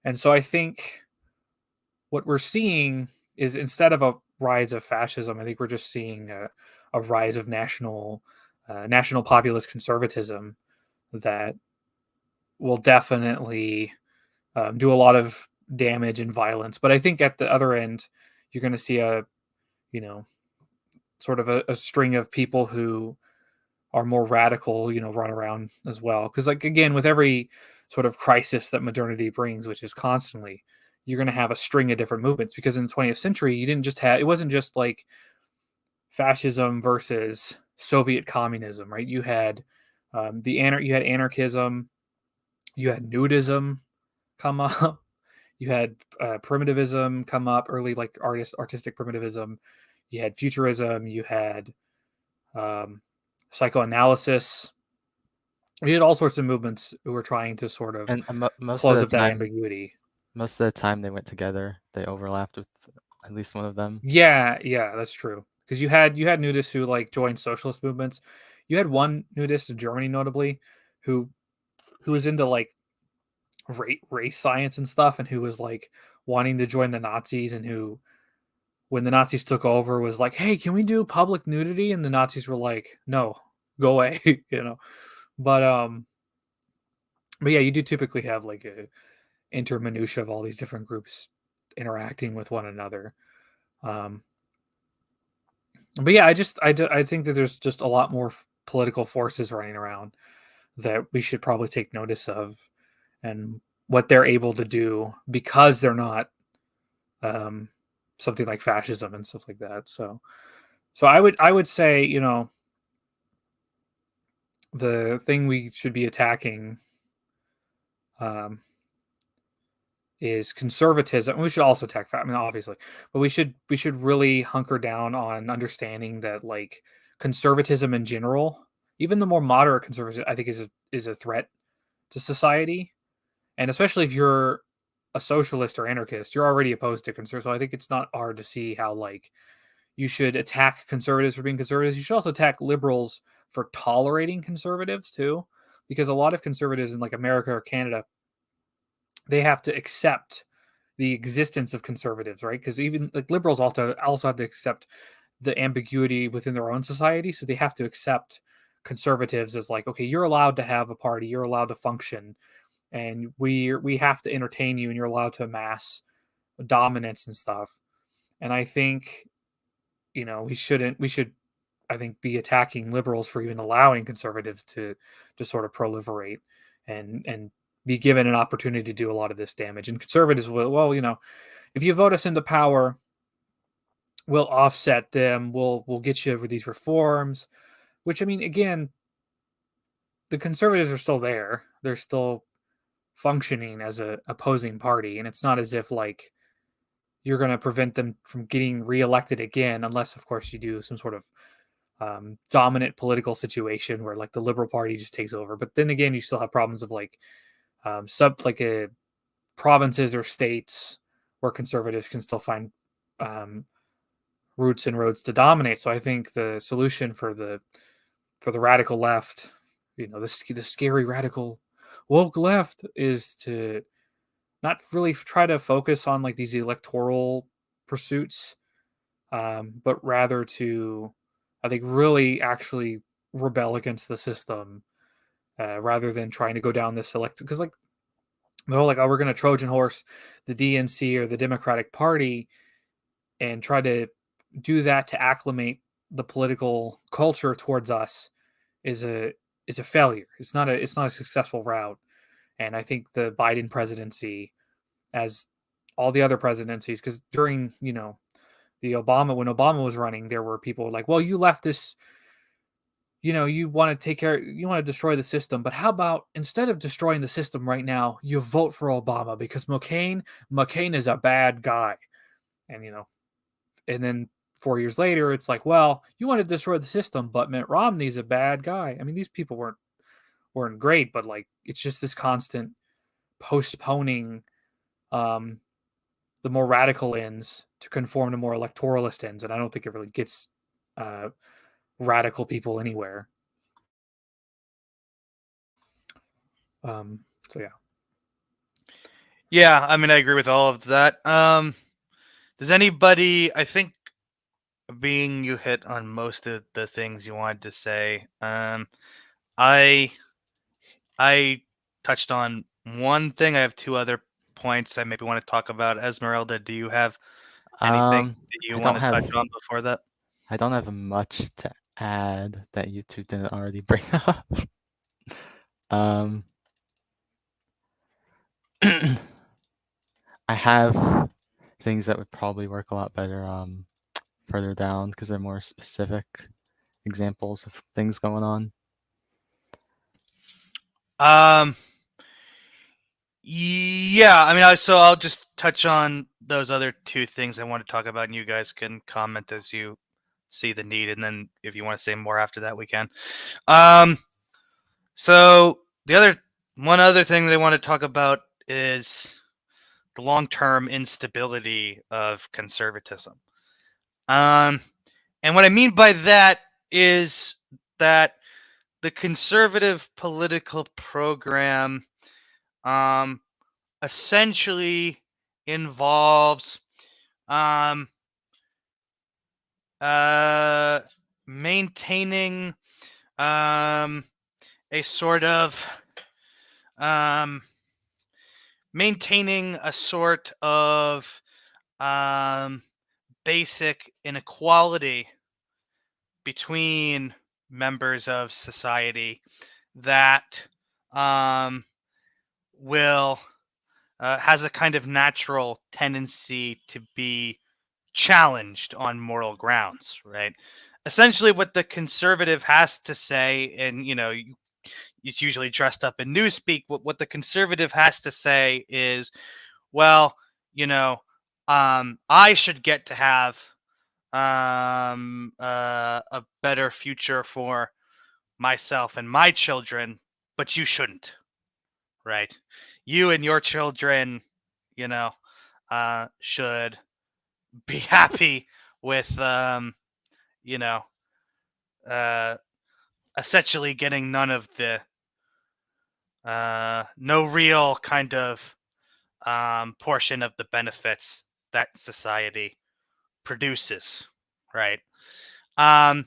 [SPEAKER 2] And so I think what we're seeing is instead of a rise of fascism, I think we're just seeing a rise of national populist conservatism that will definitely do a lot of damage and violence. But I think at the other end, you're going to see you know, sort of a string of people who are more radical, run around as well. Because, like, again, with every sort of crisis that modernity brings, which is constantly, you're going to have a string of different movements. Because in the 20th century, you didn't just have, it wasn't just like fascism versus Soviet communism, right? You had you had anarchism, you had nudism come up, you had primitivism come up, early like artistic primitivism, you had futurism, you had um, psychoanalysis. We had all sorts of movements who were trying to sort of
[SPEAKER 3] And most of
[SPEAKER 2] close
[SPEAKER 3] the
[SPEAKER 2] up that
[SPEAKER 3] time,
[SPEAKER 2] ambiguity.
[SPEAKER 3] they went together. They overlapped with at least one of them.
[SPEAKER 2] Yeah, that's true. Because you had nudists who like joined socialist movements. You had one nudist in Germany, notably, who was into like race science and stuff, and who was like wanting to join the Nazis, and who, when the Nazis took over, was like, "Hey, can we do public nudity?" And the Nazis were like, "No, go away," you know. But But yeah, you do typically have like a interminutia of all these different groups interacting with one another. Um, but yeah, I think that there's just a lot more political forces running around that we should probably take notice of, and what they're able to do because they're not um, something like fascism and stuff like that. So I would say, the thing we should be attacking um, is conservatism. We should also attack I mean, obviously, but we should really hunker down on understanding that, like, conservatism in general, even the more moderate conservatism, I think is a threat to society, and especially if you're a socialist or anarchist, you're already opposed to conservatism. So I think it's not hard to see how, like, you should attack conservatives for being conservatives. You should also attack liberals for tolerating conservatives too, because a lot of conservatives in like America or Canada, they have to accept the existence of conservatives, right? Because even like liberals also have to accept the ambiguity within their own society, so they have to accept conservatives as like, okay, you're allowed to have a party, you're allowed to function, and we have to entertain you, and you're allowed to amass dominance and stuff. And I think we should I think be attacking liberals for even allowing conservatives to sort of proliferate and be given an opportunity to do a lot of this damage. And conservatives will, well, if you vote us into power, we'll offset them. We'll get you with these reforms. Which, I mean, again, the conservatives are still there. They're still functioning as a opposing party, and it's not as if like you're going to prevent them from getting reelected again, unless, of course, you do some sort of dominant political situation where like the Liberal Party just takes over. But then again, you still have problems of like provinces or states where conservatives can still find um, roots and roads to dominate. So I think the solution for the radical left, the scary radical woke left, is to not really try to focus on like these electoral pursuits, but rather to, I think, really actually rebel against the system, rather than trying to go down this select. Because like they're all like, oh, we're going to Trojan horse the DNC or the Democratic Party and try to do that to acclimate the political culture towards us is a failure. It's not a successful route. And I think the Biden presidency, as all the other presidencies, because during the when Obama was running, there were people like, well, you left this, you want to you want to destroy the system, but how about instead of destroying the system right now, you vote for Obama because McCain is a bad guy. And and then 4 years later, it's like, well, you want to destroy the system, but Mitt Romney's a bad guy. I mean, these people weren't great, but like it's just this constant postponing um the more radical ends to conform to more electoralist ends, and I don't think it really gets uh radical people anywhere. So yeah.
[SPEAKER 1] Yeah, I mean, I agree with all of that. Does anybody? I think being you hit on most of the things you wanted to say. I I touched on one thing. I have two other points I maybe want to talk about. Esmeralda, do you have anything that you
[SPEAKER 3] I
[SPEAKER 1] want
[SPEAKER 3] don't
[SPEAKER 1] to
[SPEAKER 3] have
[SPEAKER 1] touch on before that?
[SPEAKER 3] I don't have much to add that YouTube didn't already bring up. Um, I have things that would probably work a lot better further down because they're more specific examples of things going on.
[SPEAKER 1] Yeah, I mean, so I'll just touch on those other two things I want to talk about, and you guys can comment as you see the need, and then if you want to say more after that, we can. So one other thing they want to talk about is the long-term instability of conservatism. And what I mean by that is that the conservative political program essentially involves um, maintaining a sort of maintaining a sort of basic inequality between members of society that will has a kind of natural tendency to be challenged on moral grounds, right? Essentially, what the conservative has to say, and it's usually dressed up in newspeak. What the conservative has to say is, well, I should get to have a better future for myself and my children, but you shouldn't, right? You and your children, should be happy with, you know, uh, essentially getting none of the, no real kind of portion of the benefits that society produces, right? Um,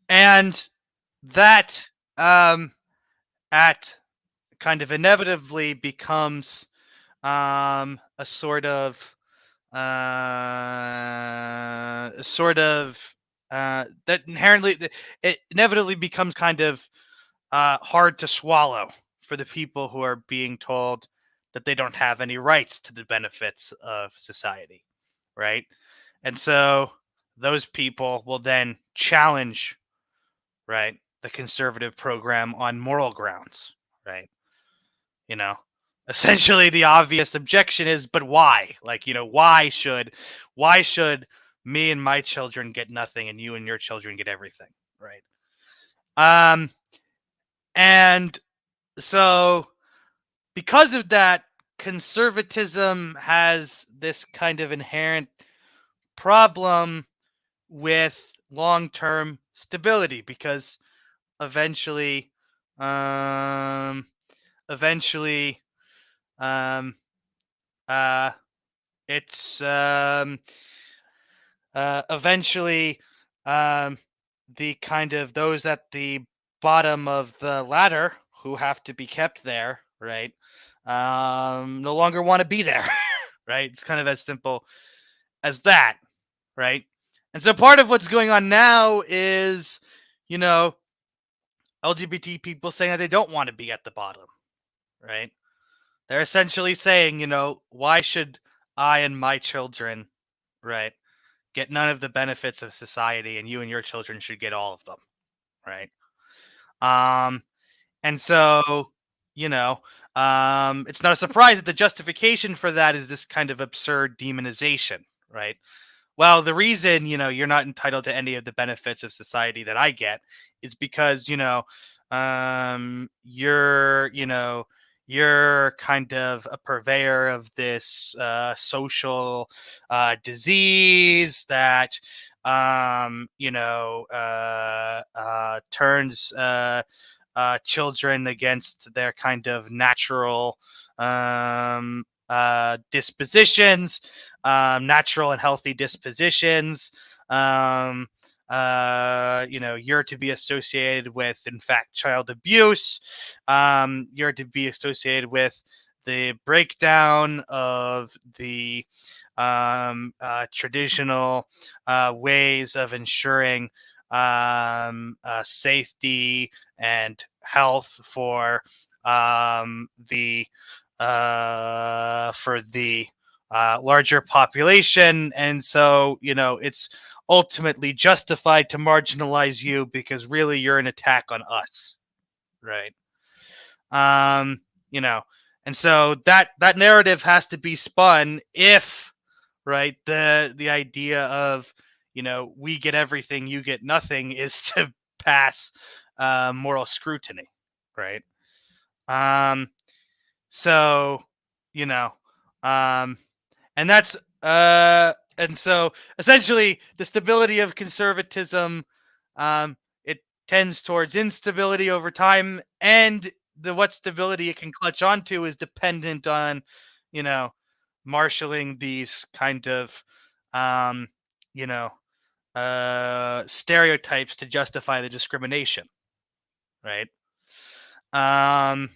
[SPEAKER 1] and that at kind of inevitably becomes a sort of that inherently it inevitably becomes kind of hard to swallow for the people who are being told that they don't have any rights to the benefits of society, right? And so those people will then challenge, right, the conservative program on moral grounds, right? You know, essentially the obvious objection is, but why? Like, why should me and my children get nothing and you and your children get everything, right? Um, and so because of that, conservatism has this kind of inherent problem with long-term stability because eventually, um, eventually, um, uh, it's eventually the kind of those at the bottom of the ladder who have to be kept there, right? No longer want to be there, right? It's kind of as simple as that, right? And so part of what's going on now is, you know, LGBT people saying that they don't want to be at the bottom, right? They're essentially saying, why should I and my children, right, get none of the benefits of society and you and your children should get all of them, right? Um, and so, it's not a surprise that the justification for that is this kind of absurd demonization, right? Well, the reason, you're not entitled to any of the benefits of society that I get is because, you're kind of a purveyor of this social disease that, turns children against their kind of natural dispositions, natural and healthy dispositions. You're to be associated with, in fact, child abuse. You're to be associated with the breakdown of the traditional ways of ensuring safety and health for the larger population, and so it's ultimately justified to marginalize you because really you're an attack on us, right? um you know and so that narrative has to be spun if, right, the idea of we get everything, you get nothing is to pass moral scrutiny, right? um so you know um and that's and so essentially the stability of conservatism, it tends towards instability over time, and what stability it can clutch onto is dependent on you know marshaling these kind of um you know stereotypes to justify the discrimination, right? um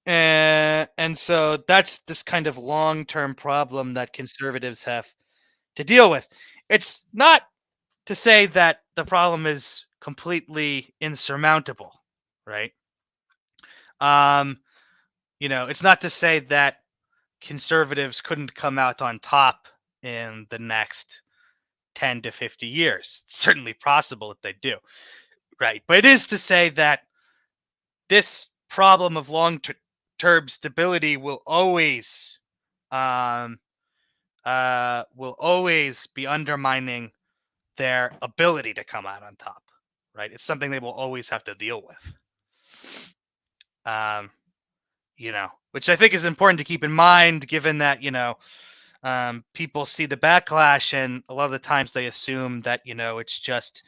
[SPEAKER 1] And so that's this kind of long-term problem that conservatives have to deal with. It's not to say that the problem is completely insurmountable, right? Um, it's not to say that conservatives couldn't come out on top in the next 10 to 50 years. It's certainly possible that they do, right? But it is to say that this problem of long-term stability um, will always be undermining their ability to come out on top, right? It's something they will always have to deal with. Which I think is important to keep in mind, given that people see the backlash, and a lot of the times they assume that it's just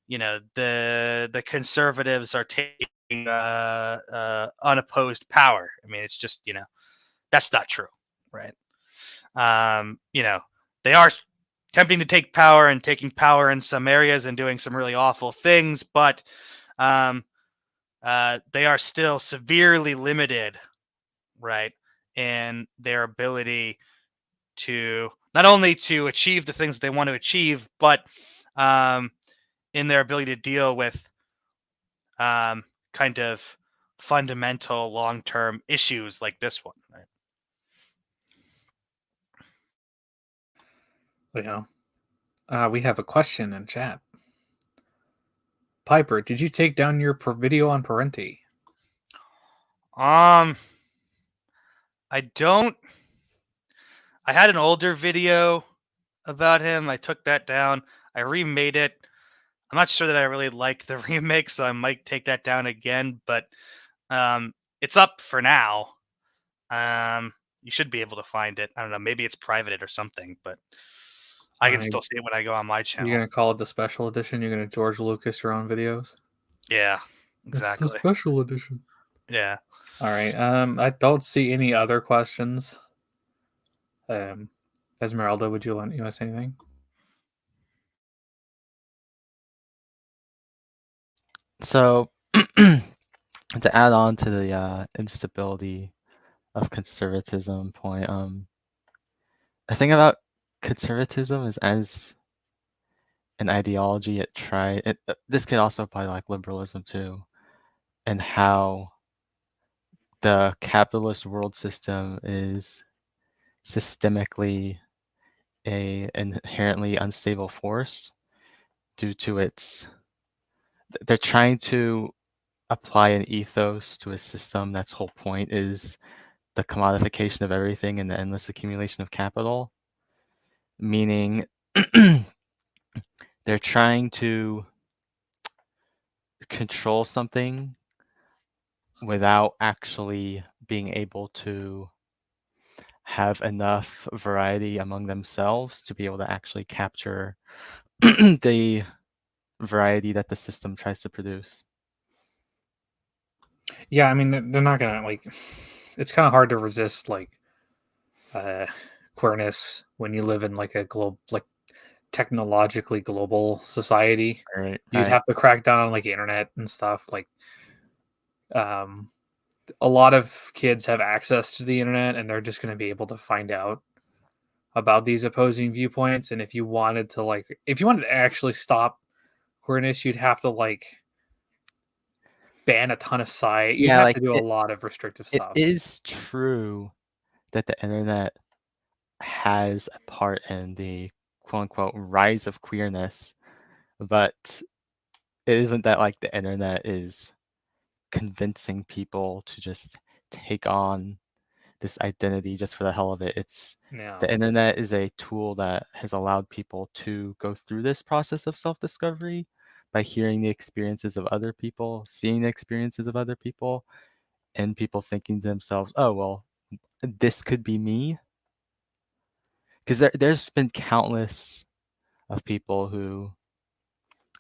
[SPEAKER 1] the conservatives are taking unopposed power. I mean, it's just that's not true, right? They are attempting to take power and taking power in some areas and doing some really awful things, but they are still severely limited, right, in their ability to not only to achieve the things they want to achieve, but in their ability to deal with kind of fundamental long-term issues like this one, right?
[SPEAKER 2] We have a question in chat. Piper, did you take down your video on Parenti?
[SPEAKER 1] I don't. I had an older video about him. I took that down. I remade it. I'm not sure that I really like the remake, so I might take that down again. But it's up for now. You should be able to find it. I don't know. Maybe it's privated or something, but I can still see it when I go on my channel.
[SPEAKER 2] You're gonna call it the special edition? You're gonna George Lucas your own videos?
[SPEAKER 1] Yeah, exactly.
[SPEAKER 2] It's the special edition.
[SPEAKER 1] Yeah.
[SPEAKER 2] All right. I don't see any other questions. Esmeralda, would you want to say anything?
[SPEAKER 3] So, to add on to the instability of conservatism point, I think about conservatism is as an ideology. This could also apply to like liberalism too, and how the capitalist world system is systemically a inherently unstable force due to they're trying to apply an ethos to a system that's whole point is the commodification of everything and the endless accumulation of capital, meaning they're trying to control something without actually being able to have enough variety among themselves to be able to actually capture the variety that the system tries to produce.
[SPEAKER 2] Yeah, I mean they're not gonna it's kind of hard to resist queerness when you live in technologically global society.
[SPEAKER 3] Right.
[SPEAKER 2] You'd have to crack down on internet and stuff. A lot of kids have access to the internet, and they're just going to be able to find out about these opposing viewpoints. And if you wanted to actually stop queerness, you'd have to ban a ton of sites. You'd have to do a lot of restrictive stuff.
[SPEAKER 3] It is true that the internet has a part in the quote unquote rise of queerness, but it isn't that the internet is convincing people to just take on this identity just for the hell of it. The internet is a tool that has allowed people to go through this process of self-discovery by hearing the experiences of other people, seeing the experiences of other people, and people thinking to themselves, oh, well, this could be me. Because there's been countless of people who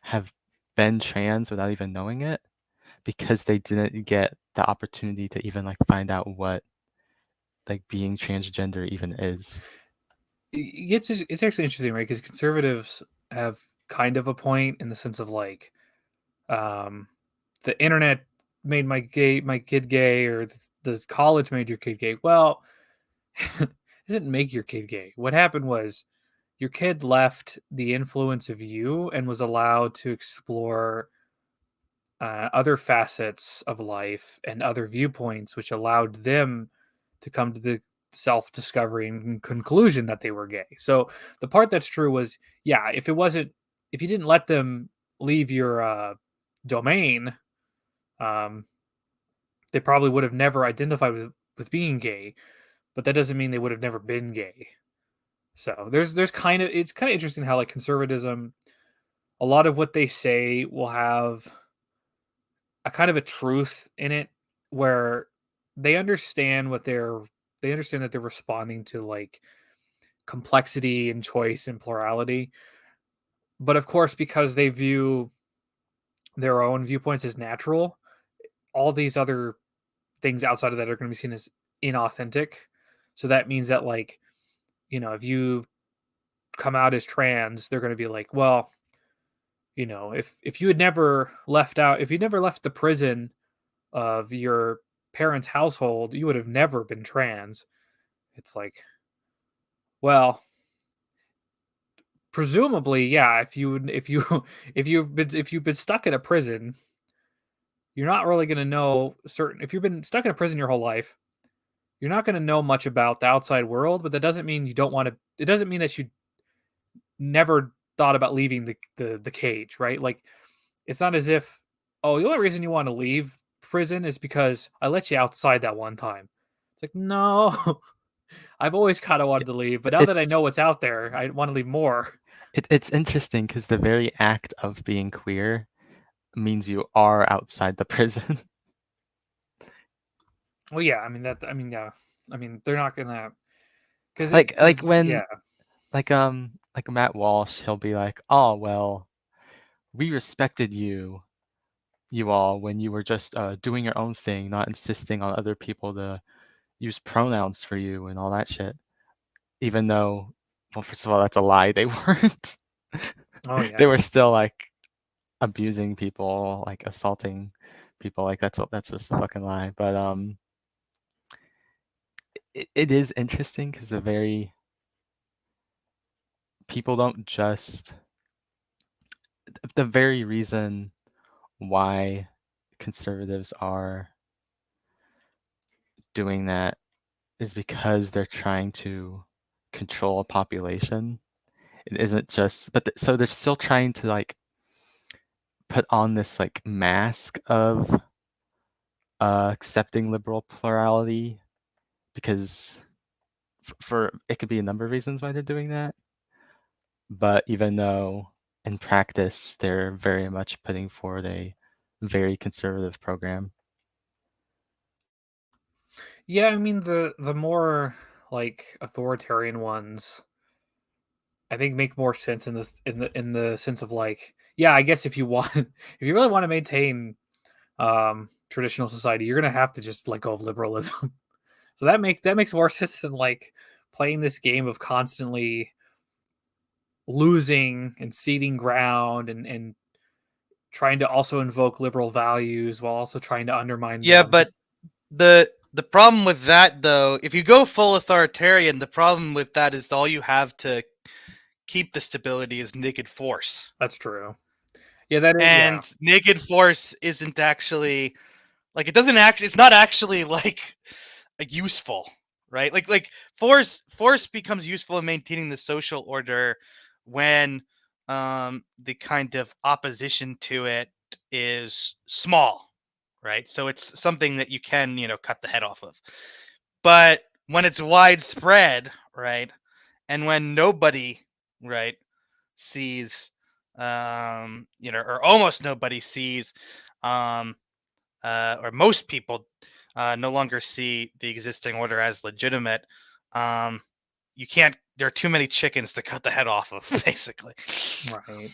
[SPEAKER 3] have been trans without even knowing it because they didn't get the opportunity to even find out what being transgender even is.
[SPEAKER 2] It's actually interesting, right? Because conservatives have kind of a point in the sense of the internet made my kid gay, or the college made your kid gay. Well, it didn't make your kid gay. What happened was your kid left the influence of you and was allowed to explore other facets of life and other viewpoints, which allowed them to come to the self-discovery and conclusion that they were gay. So the part that's true was, yeah, if you didn't let them leave your domain, um, they probably would have never identified with being gay, but that doesn't mean they would have never been gay. So there's kind of, it's kind of interesting how like conservatism, a lot of what they say will have a kind of a truth in it, where they understand they understand that they're responding to like complexity and choice and plurality. But of course, because they view their own viewpoints as natural, all these other things outside of that are going to be seen as inauthentic. So that means that, like, if you come out as trans, they're going to be like, well, if you had never if you never left the prison of your parents' household, you would have never been trans. It's like, well, presumably, yeah. If you've been stuck in a prison, you're not really going to know certain. If you've been stuck in a prison your whole life, you're not going to know much about the outside world. But that doesn't mean you don't want to. It doesn't mean that you never thought about leaving the cage, right? Like, it's not as if, oh, the only reason you want to leave prison is because I let you outside that one time. It's like, no, I've always kind of wanted to leave, but now that I
[SPEAKER 3] It's
[SPEAKER 2] know what's out there, I want to leave more.
[SPEAKER 3] it's interesting because the very act of being queer means you are outside the prison.
[SPEAKER 2] Well, yeah, I mean that. I mean, yeah, I mean they're not gonna
[SPEAKER 3] Like
[SPEAKER 2] yeah,
[SPEAKER 3] when like Matt Walsh, he'll be like, "Oh well, we respected you all when you were just doing your own thing, not insisting on other people to use pronouns for you and all that shit." Even though, well, first of all, that's a lie. They weren't.
[SPEAKER 2] oh
[SPEAKER 3] They
[SPEAKER 2] yeah,
[SPEAKER 3] were still like abusing people, like assaulting people. Like that's just a fucking lie. But it is interesting because people don't just the very reason why conservatives are doing that is because they're trying to control a population. It isn't just, but so they're still trying to like put on this like mask of accepting liberal plurality because for it could be a number of reasons why they're doing that. But even though in practice they're very much putting forward a very conservative program.
[SPEAKER 2] yeah. I mean the more like authoritarian ones, I think make more sense in this in the sense of like, yeah, I guess if you want if you really want to maintain traditional society, you're gonna have to just let go of liberalism. So that makes more sense than like playing this game of constantly losing and ceding ground, and trying to also invoke liberal values while also trying to undermine
[SPEAKER 1] Yeah,
[SPEAKER 2] them.
[SPEAKER 1] but the problem with that though, if you go full authoritarian, the problem with that is all you have to keep the stability is naked force.
[SPEAKER 2] That's true. Yeah, that is. Yeah,
[SPEAKER 1] And naked force isn't actually like it's not actually like useful, right? Like force becomes useful in maintaining the social order when the kind of opposition to it is small, right? So it's something that you can, cut the head off of. But when it's widespread, right? And when nobody, right, sees or almost nobody sees um or most people no longer see the existing order as legitimate. Um, you can't. There are too many chickens to cut the head off of, basically.
[SPEAKER 2] right.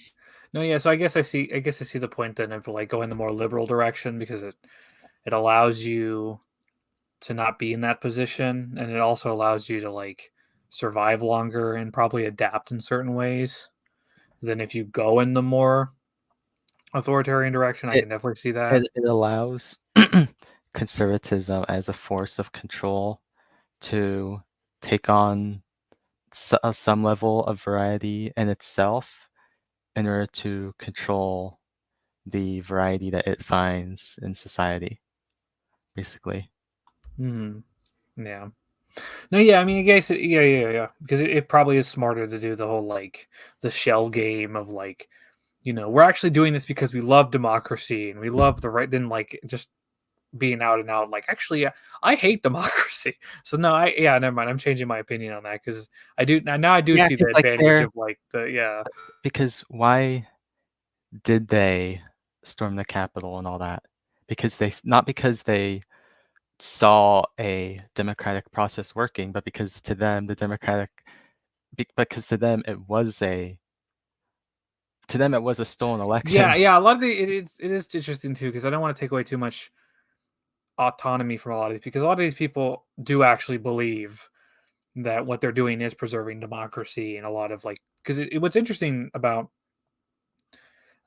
[SPEAKER 2] No, yeah. So I guess I see. I guess I see the point then of like going the more liberal direction, because it allows you to not be in that position, and it also allows you to like survive longer and probably adapt in certain ways than if you go in the more authoritarian direction. I
[SPEAKER 3] It
[SPEAKER 2] can definitely see that.
[SPEAKER 3] it allows conservatism as a force of control to take on some level of variety in itself in order to control the variety that it finds in society, basically.
[SPEAKER 2] Hmm. Yeah. No, yeah, I mean, I guess, yeah. Because it probably is smarter to do the whole, like, the shell game of, like, we're actually doing this because we love democracy and we love the right, then, like, just being out and out, like, actually, I hate democracy. So, no, never mind. I'm changing my opinion on that because now I do
[SPEAKER 3] Yeah,
[SPEAKER 2] see the
[SPEAKER 3] because like
[SPEAKER 2] advantage of, like, yeah.
[SPEAKER 3] because why did they storm the Capitol and all that? Not because they saw a democratic process working, but because to them because to them it was a stolen election.
[SPEAKER 2] Yeah. A lot of it is interesting too because I don't want to take away too much autonomy from a lot of these because a lot of these people do actually believe that what they're doing is preserving democracy and a lot of like because what's interesting about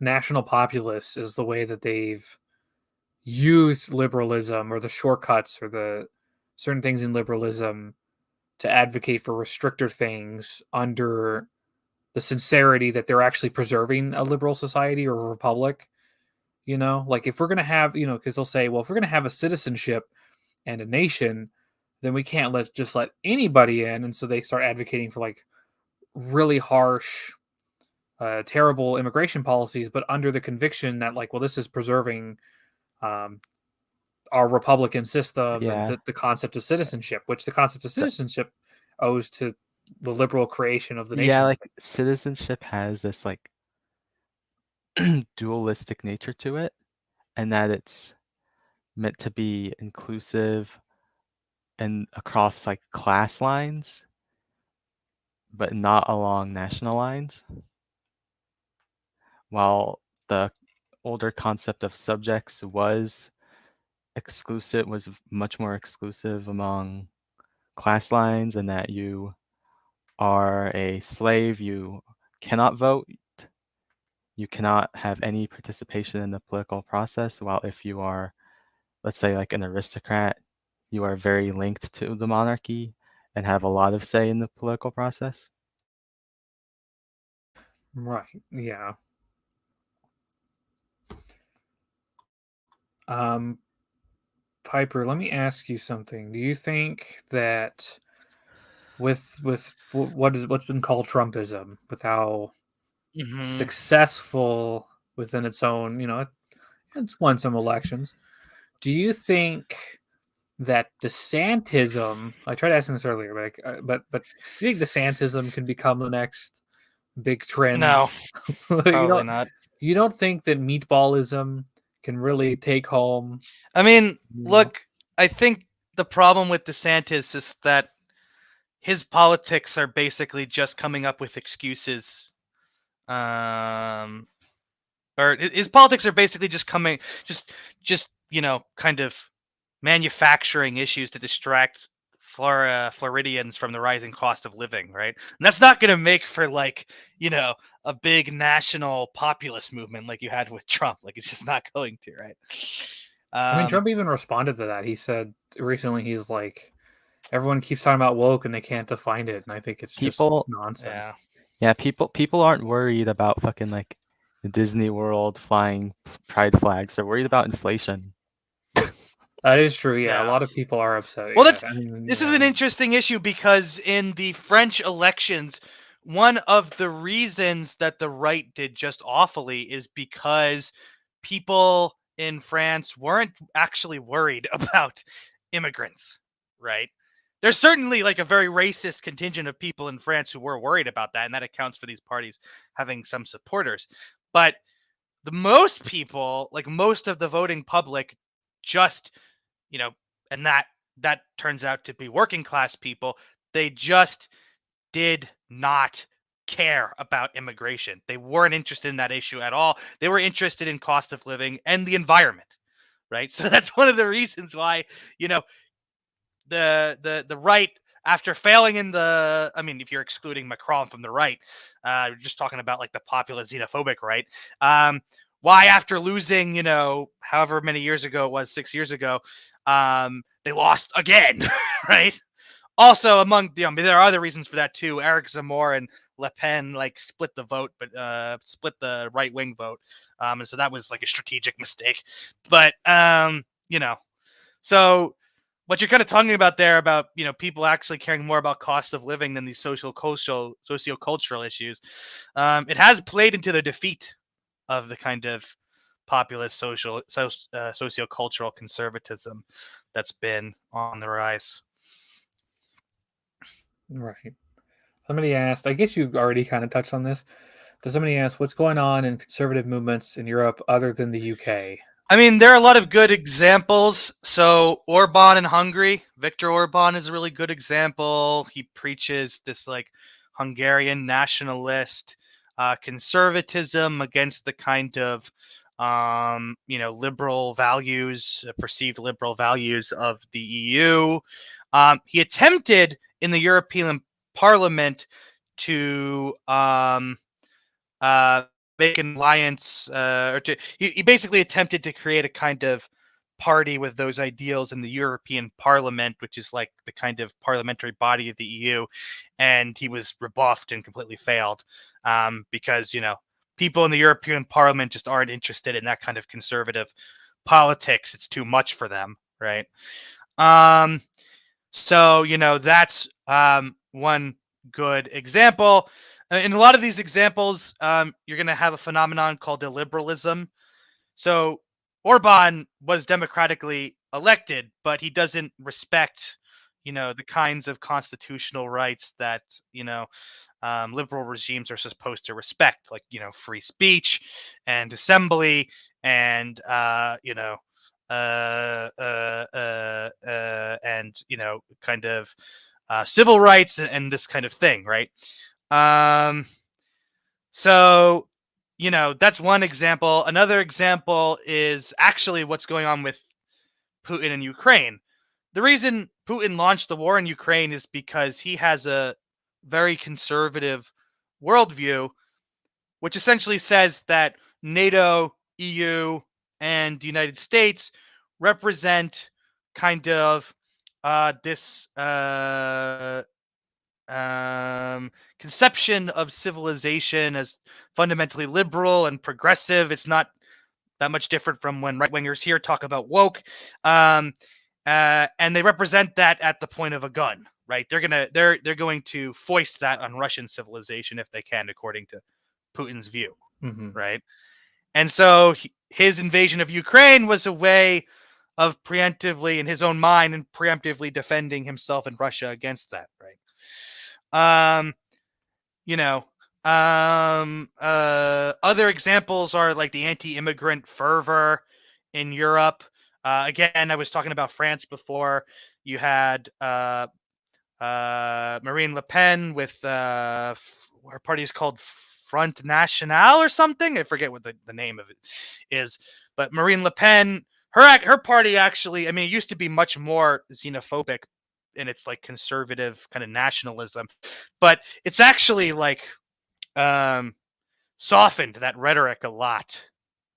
[SPEAKER 2] national populists is the way that they've used liberalism or the shortcuts or the certain things in liberalism to advocate for restrictor things under the sincerity that they're actually preserving a liberal society or a republic. Like if we're going to have, because they'll say, well, if we're going to have a citizenship and a nation, then we can't let anybody in. And so they start advocating for like really harsh, terrible immigration policies, but under the conviction that like, well, this is preserving um, our republican system and
[SPEAKER 3] Yeah.
[SPEAKER 2] the concept of citizenship, which the concept of
[SPEAKER 3] But
[SPEAKER 2] citizenship owes to the liberal creation of the
[SPEAKER 3] yeah,
[SPEAKER 2] nation
[SPEAKER 3] like
[SPEAKER 2] state.
[SPEAKER 3] citizenship has this like dualistic nature to it, and that it's meant to be inclusive and across like class lines, but not along national lines. While the older concept of subjects was much more exclusive among class lines, and that you are a slave, you cannot vote, you cannot have any participation in the political process. While if you are, let's say, like an aristocrat, you are very linked to the monarchy and have a lot of say in the political process.
[SPEAKER 2] Right. Yeah. um Piper, let me ask you something. Do you think that with what's been called Trumpism, with how
[SPEAKER 1] Hmm.
[SPEAKER 2] successful within its own, it's won some elections. Do you think that DeSantism? I tried asking this earlier, but but do you think DeSantism can become the next big trend?
[SPEAKER 1] No,
[SPEAKER 2] you
[SPEAKER 1] probably
[SPEAKER 2] don't
[SPEAKER 1] not.
[SPEAKER 2] you don't think that meatballism can really take home?
[SPEAKER 1] I mean,
[SPEAKER 2] You know,
[SPEAKER 1] look, I think the problem with DeSantis is that his politics are basically just coming up with excuses. Um, or his politics are basically just just kind of manufacturing issues to distract Floridians from the rising cost of living, right? And that's not going to make for like a big national populist movement like you had with Trump. Like it's just not going to, right?
[SPEAKER 2] I mean,
[SPEAKER 1] Um,
[SPEAKER 2] Trump even responded to that. He said recently, he's like, everyone keeps talking about woke and they can't define it, and I think it's just
[SPEAKER 3] People,
[SPEAKER 2] nonsense.
[SPEAKER 1] yeah.
[SPEAKER 3] yeah, people aren't worried about fucking like Disney World flying pride flags. They're worried about inflation.
[SPEAKER 2] That is true. Yeah, a
[SPEAKER 1] Yeah.
[SPEAKER 2] lot of people are upset.
[SPEAKER 1] Well,
[SPEAKER 2] Yeah, I mean,
[SPEAKER 1] this is an interesting issue because in the French elections, one of the reasons that the right did just awfully is because people in France weren't actually worried about immigrants, right? There's certainly like a very racist contingent of people in France who were worried about that, and that accounts for these parties having some supporters. But the most people, like most of the voting public, just you know, and that turns out to be working class people. They just did not care about immigration. They weren't interested in that issue at all. They were interested in cost of living and the environment, right? So that's one of the reasons why, you know, the right, after failing in the, I mean, if you're excluding Macron from the right, just talking about like the populist xenophobic right, why after losing, however many years ago it was, 6 years ago, they lost again, right? Also, among there are other reasons for that too. Eric Zemmour and Le Pen split the vote, but split the right wing vote, and so that was like a strategic mistake. But so what you're kind of talking about there about people actually caring more about cost of living than these socio-cultural issues, it has played into the defeat of the kind of populist socio-cultural conservatism that's been on the rise.
[SPEAKER 2] Right. Somebody asked, I guess you already kind of touched on this, but somebody asked, what's going on in conservative movements in Europe other than the UK?
[SPEAKER 1] I mean, there are a lot of good examples. So Orban in Hungary, Viktor Orban is a really good example. He preaches this Hungarian nationalist conservatism against the kind of liberal values, perceived liberal values of the EU. He attempted in the European Parliament to make an alliance, he basically attempted to create a kind of party with those ideals in the European Parliament, which is like the kind of parliamentary body of the EU, and he was rebuffed and completely failed, because people in the European Parliament just aren't interested in that kind of conservative politics. It's too much for them, right? So that's one good example. In a lot of these examples, you're going to have a phenomenon called illiberalism. So Orban was democratically elected, but he doesn't respect, the kinds of constitutional rights that, liberal regimes are supposed to respect, like, free speech and assembly and, and, kind of civil rights and this kind of thing, right? So, that's one example. Another example is actually what's going on with Putin in Ukraine. The reason Putin launched the war in Ukraine is because he has a very conservative worldview, which essentially says that NATO, EU, and the United States represent kind of this conception of civilization as fundamentally liberal and progressive. It's not that much different from when right-wingers here talk about woke, and they represent that at the point of a gun, right? They're going to foist that on Russian civilization if they can, according to Putin's view, right? And so his invasion of Ukraine was a way of preemptively, in his own mind, and preemptively defending himself and Russia against that, right? Other examples are like the anti-immigrant fervor in Europe. Again, I was talking about France before. You had Marine Le Pen with her party is called Front National or something. I forget what the name of it is. But Marine Le Pen, her party actually, I mean, it used to be much more xenophobic in its like conservative kind of nationalism, but it's actually like softened that rhetoric a lot,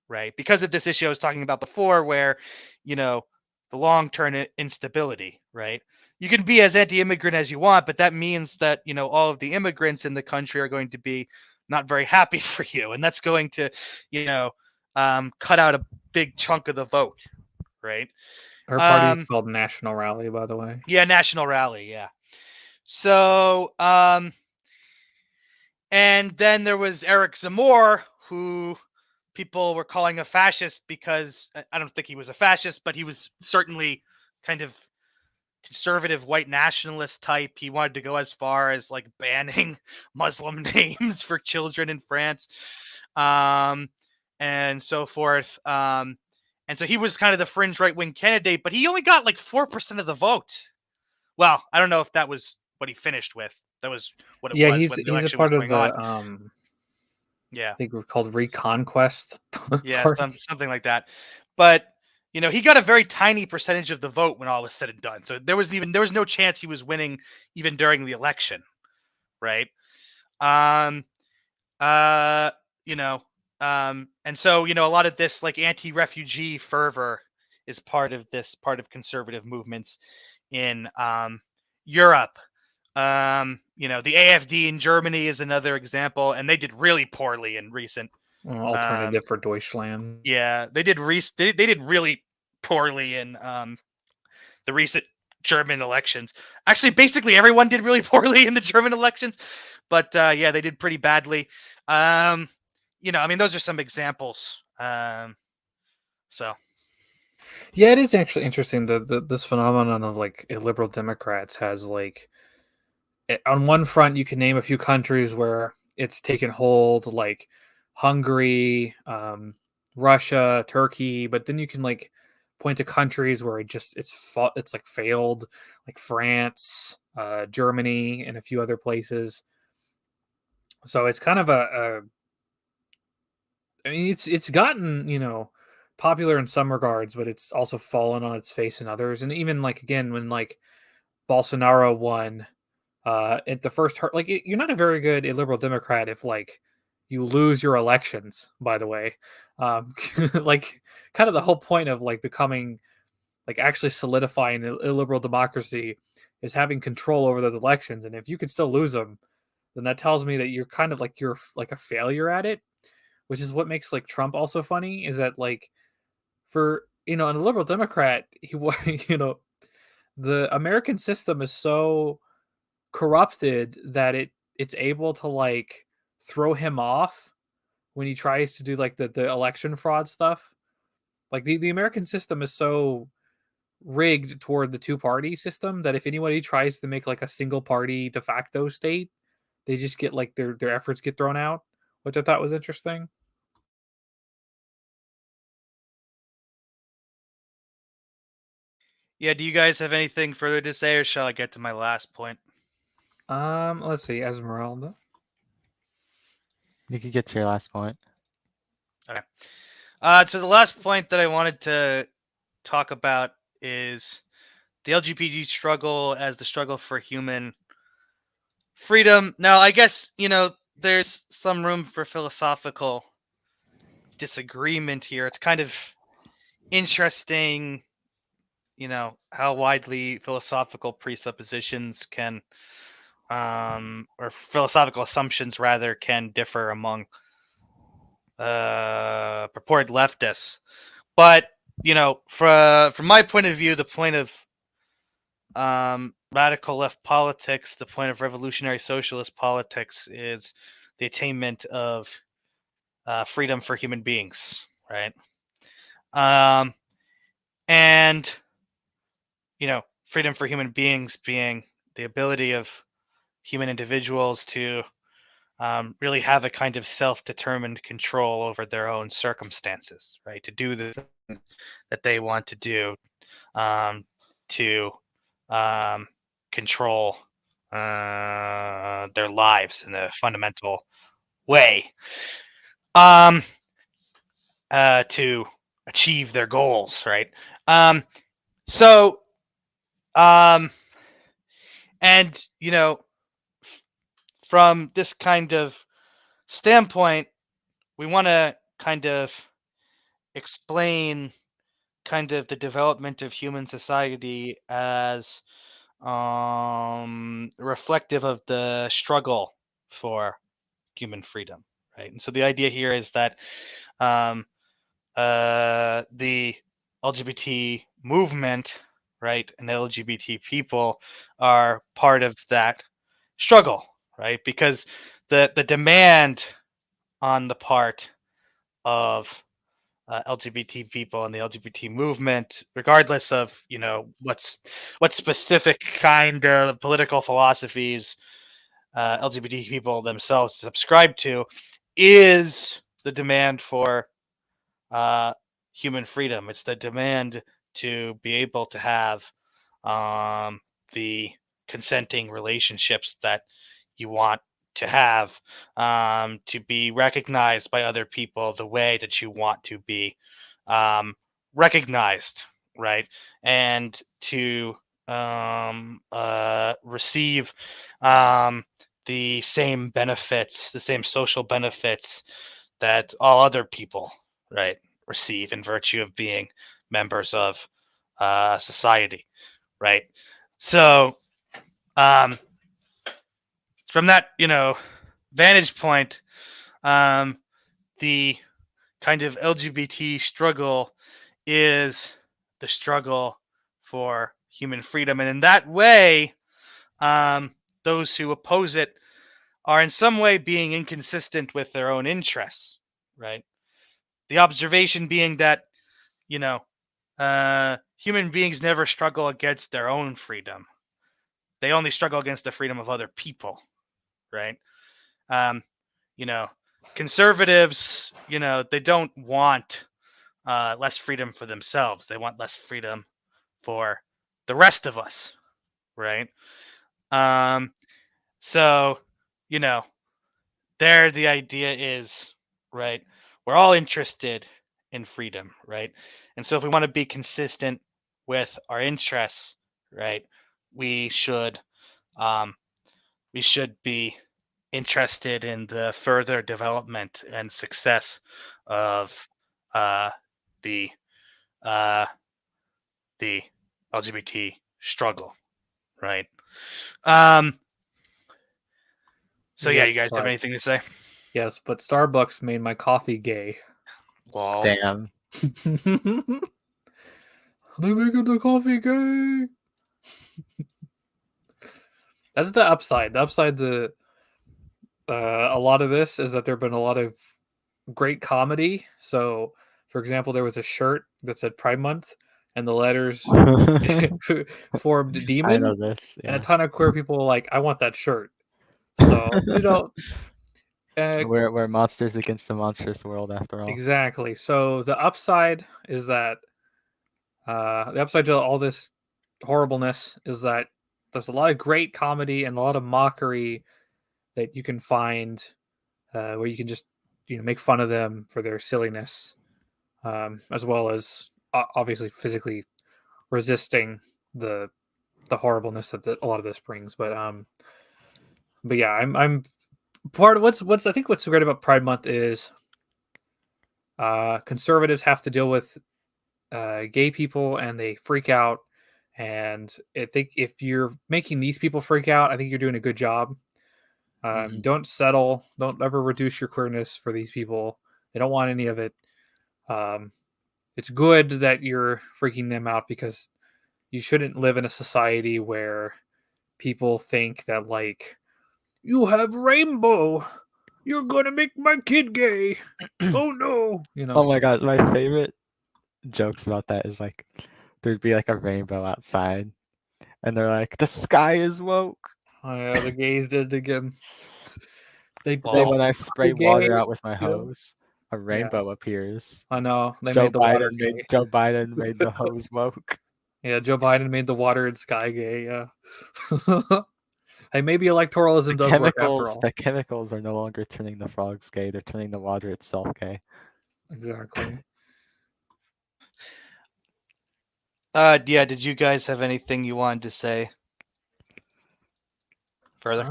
[SPEAKER 1] right? Because of this issue I was talking about before, where the long-term instability, right? You can be as anti-immigrant as you want, but that means that all of the immigrants in the country are going to be not very happy for you, and that's going to cut out a big chunk of the vote, right?
[SPEAKER 2] Her party is called National Rally, by the way.
[SPEAKER 1] Yeah, National Rally, yeah. So, and then there was Eric Zemmour, who people were calling a fascist because I don't think he was a fascist, but he was certainly kind of conservative white nationalist type. He wanted to go as far as like banning Muslim names for children in France, and so forth. And so he was kind of the fringe right-wing candidate, but he only got like 4% of the vote. Well, I don't know if that was what he finished with. That was what it was when the election
[SPEAKER 2] he's a part
[SPEAKER 1] was
[SPEAKER 2] of
[SPEAKER 1] going
[SPEAKER 2] the
[SPEAKER 1] on. Yeah,
[SPEAKER 2] I think we're called Reconquest.
[SPEAKER 1] yeah, something like that. But he got a very tiny percentage of the vote when all was said and done. So there was no chance he was winning even during the election, right? And so, a lot of this like anti-refugee fervor is part of conservative movements in Europe. The AfD in Germany is another example, and they did really poorly in recent.
[SPEAKER 2] Alternative for Deutschland.
[SPEAKER 1] Yeah, they did they did really poorly in the recent German elections. Actually, basically everyone did really poorly in the German elections, but yeah, they did pretty badly. Those are some examples. So
[SPEAKER 2] Yeah, it is actually interesting that this phenomenon of like illiberal Democrats has like on one front you can name a few countries where it's taken hold, like Hungary, Russia, Turkey, but then you can like point to countries where it's like failed, like France, Germany, and a few other places. So it's kind of I mean, it's gotten popular in some regards, but it's also fallen on its face in others. And even like again, when like Bolsonaro won, at the first like you're not a very good illiberal Democrat if like you lose your elections. By the way, like kind of the whole point of like becoming like actually solidifying illiberal democracy is having control over those elections. And if you can still lose them, then that tells me that you're kind of like you're like a failure at it, which is what makes like Trump also funny. Is that like for a liberal Democrat, the American system is so corrupted that it's able to like throw him off when he tries to do like the election fraud stuff. Like the American system is so rigged toward the two party system that if anybody tries to make like a single party de facto state, they just get like their efforts get thrown out, which I thought was interesting.
[SPEAKER 1] yeah, do you guys have anything further to say, or shall I get to my last point?
[SPEAKER 2] Let's see, Esmeralda.
[SPEAKER 3] You could get to your last point.
[SPEAKER 1] Okay. So the last point that I wanted to talk about is the LGBT struggle as the struggle for human freedom. Now, I guess, there's some room for philosophical disagreement here. It's kind of interesting, how widely philosophical presuppositions can, or philosophical assumptions rather, can differ among purported leftists. But, from my point of view, the point of radical left politics, the point of revolutionary socialist politics is the attainment of freedom for human beings, right? And freedom for human beings being the ability of human individuals to really have a kind of self-determined control over their own circumstances, right? To do the things that they want to do, to control their lives in a fundamental way, to achieve their goals, right? So, and from this kind of standpoint, we want to kind of explain kind of the development of human society as reflective of the struggle for human freedom, right? And so the idea here is that the LGBT movement, right, and LGBT people are part of that struggle, right? Because the demand on the part of LGBT people and the LGBT movement, regardless of what specific kind of political philosophies LGBT people themselves subscribe to, is the demand for human freedom. It's the demand to be able to have the consenting relationships that you want to have, to be recognized by other people the way that you want to be recognized, right? And to receive the same benefits, the same social benefits that all other people, right, receive in virtue of being members of society, right? So, from that, vantage point, the kind of LGBT struggle is the struggle for human freedom, and in that way, those who oppose it are in some way being inconsistent with their own interests, right? The observation being that, human beings never struggle against their own freedom. They only struggle against the freedom of other people, right? Um, Conservatives, they don't want less freedom for themselves. They want less freedom for the rest of us, right? So, there the idea is, right, we're all interested in freedom, right? And so if we want to be consistent with our interests, right, we should um, be interested in the further development and success of the uh, the LGBT struggle, right? So yeah,
[SPEAKER 2] Yes,
[SPEAKER 1] you guys have
[SPEAKER 2] but
[SPEAKER 1] anything to say?
[SPEAKER 2] yes, but Starbucks made my coffee gay.
[SPEAKER 1] Lol.
[SPEAKER 3] Damn.
[SPEAKER 2] They making the coffee gay. That's the upside. The upside to a lot of this is that there have been a lot of great comedy. So, for example, there was a shirt that said Pride Month, and the letters formed
[SPEAKER 3] I
[SPEAKER 2] demon,
[SPEAKER 3] know this.
[SPEAKER 2] and a
[SPEAKER 3] Yeah.
[SPEAKER 2] ton of queer people were like, "I want that shirt." So,
[SPEAKER 3] We're monsters against the monstrous world, after all.
[SPEAKER 2] exactly. So the upside is that the upside to all this horribleness is that there's a lot of great comedy and a lot of mockery that you can find where you can just make fun of them for their silliness, as well as obviously physically resisting the horribleness that a lot of this brings. But yeah, I'm part of what's I think what's great about Pride Month is conservatives have to deal with gay people and they freak out. And I think if you're making these people freak out, I think you're doing a good job.
[SPEAKER 3] Mhm.
[SPEAKER 2] Don't settle. Don't ever reduce your queerness for these people. They don't want any of it. It's good that you're freaking them out because you shouldn't live in a society where people think that, like, you have rainbow. You're gonna make my kid gay. Oh no.
[SPEAKER 3] Oh my god, my favorite jokes about that is like there'd be like a rainbow outside, and they're like, "The sky is woke."
[SPEAKER 2] Oh, yeah, the gays did it again. They
[SPEAKER 3] Then when I spray
[SPEAKER 2] gay,
[SPEAKER 3] water out with my
[SPEAKER 2] you know?
[SPEAKER 3] hose, a
[SPEAKER 2] Yeah,
[SPEAKER 3] rainbow appears.
[SPEAKER 2] I know. They made the water gay.
[SPEAKER 3] Joe Biden made the hose woke.
[SPEAKER 2] Yeah, Joe Biden made the water and sky gay. Yeah. Hey, maybe electoralism does work after all.
[SPEAKER 3] The chemicals are no longer turning the frogs gay; they're turning the water itself gay.
[SPEAKER 2] Exactly.
[SPEAKER 1] Yeah, did you guys have anything you wanted to say further?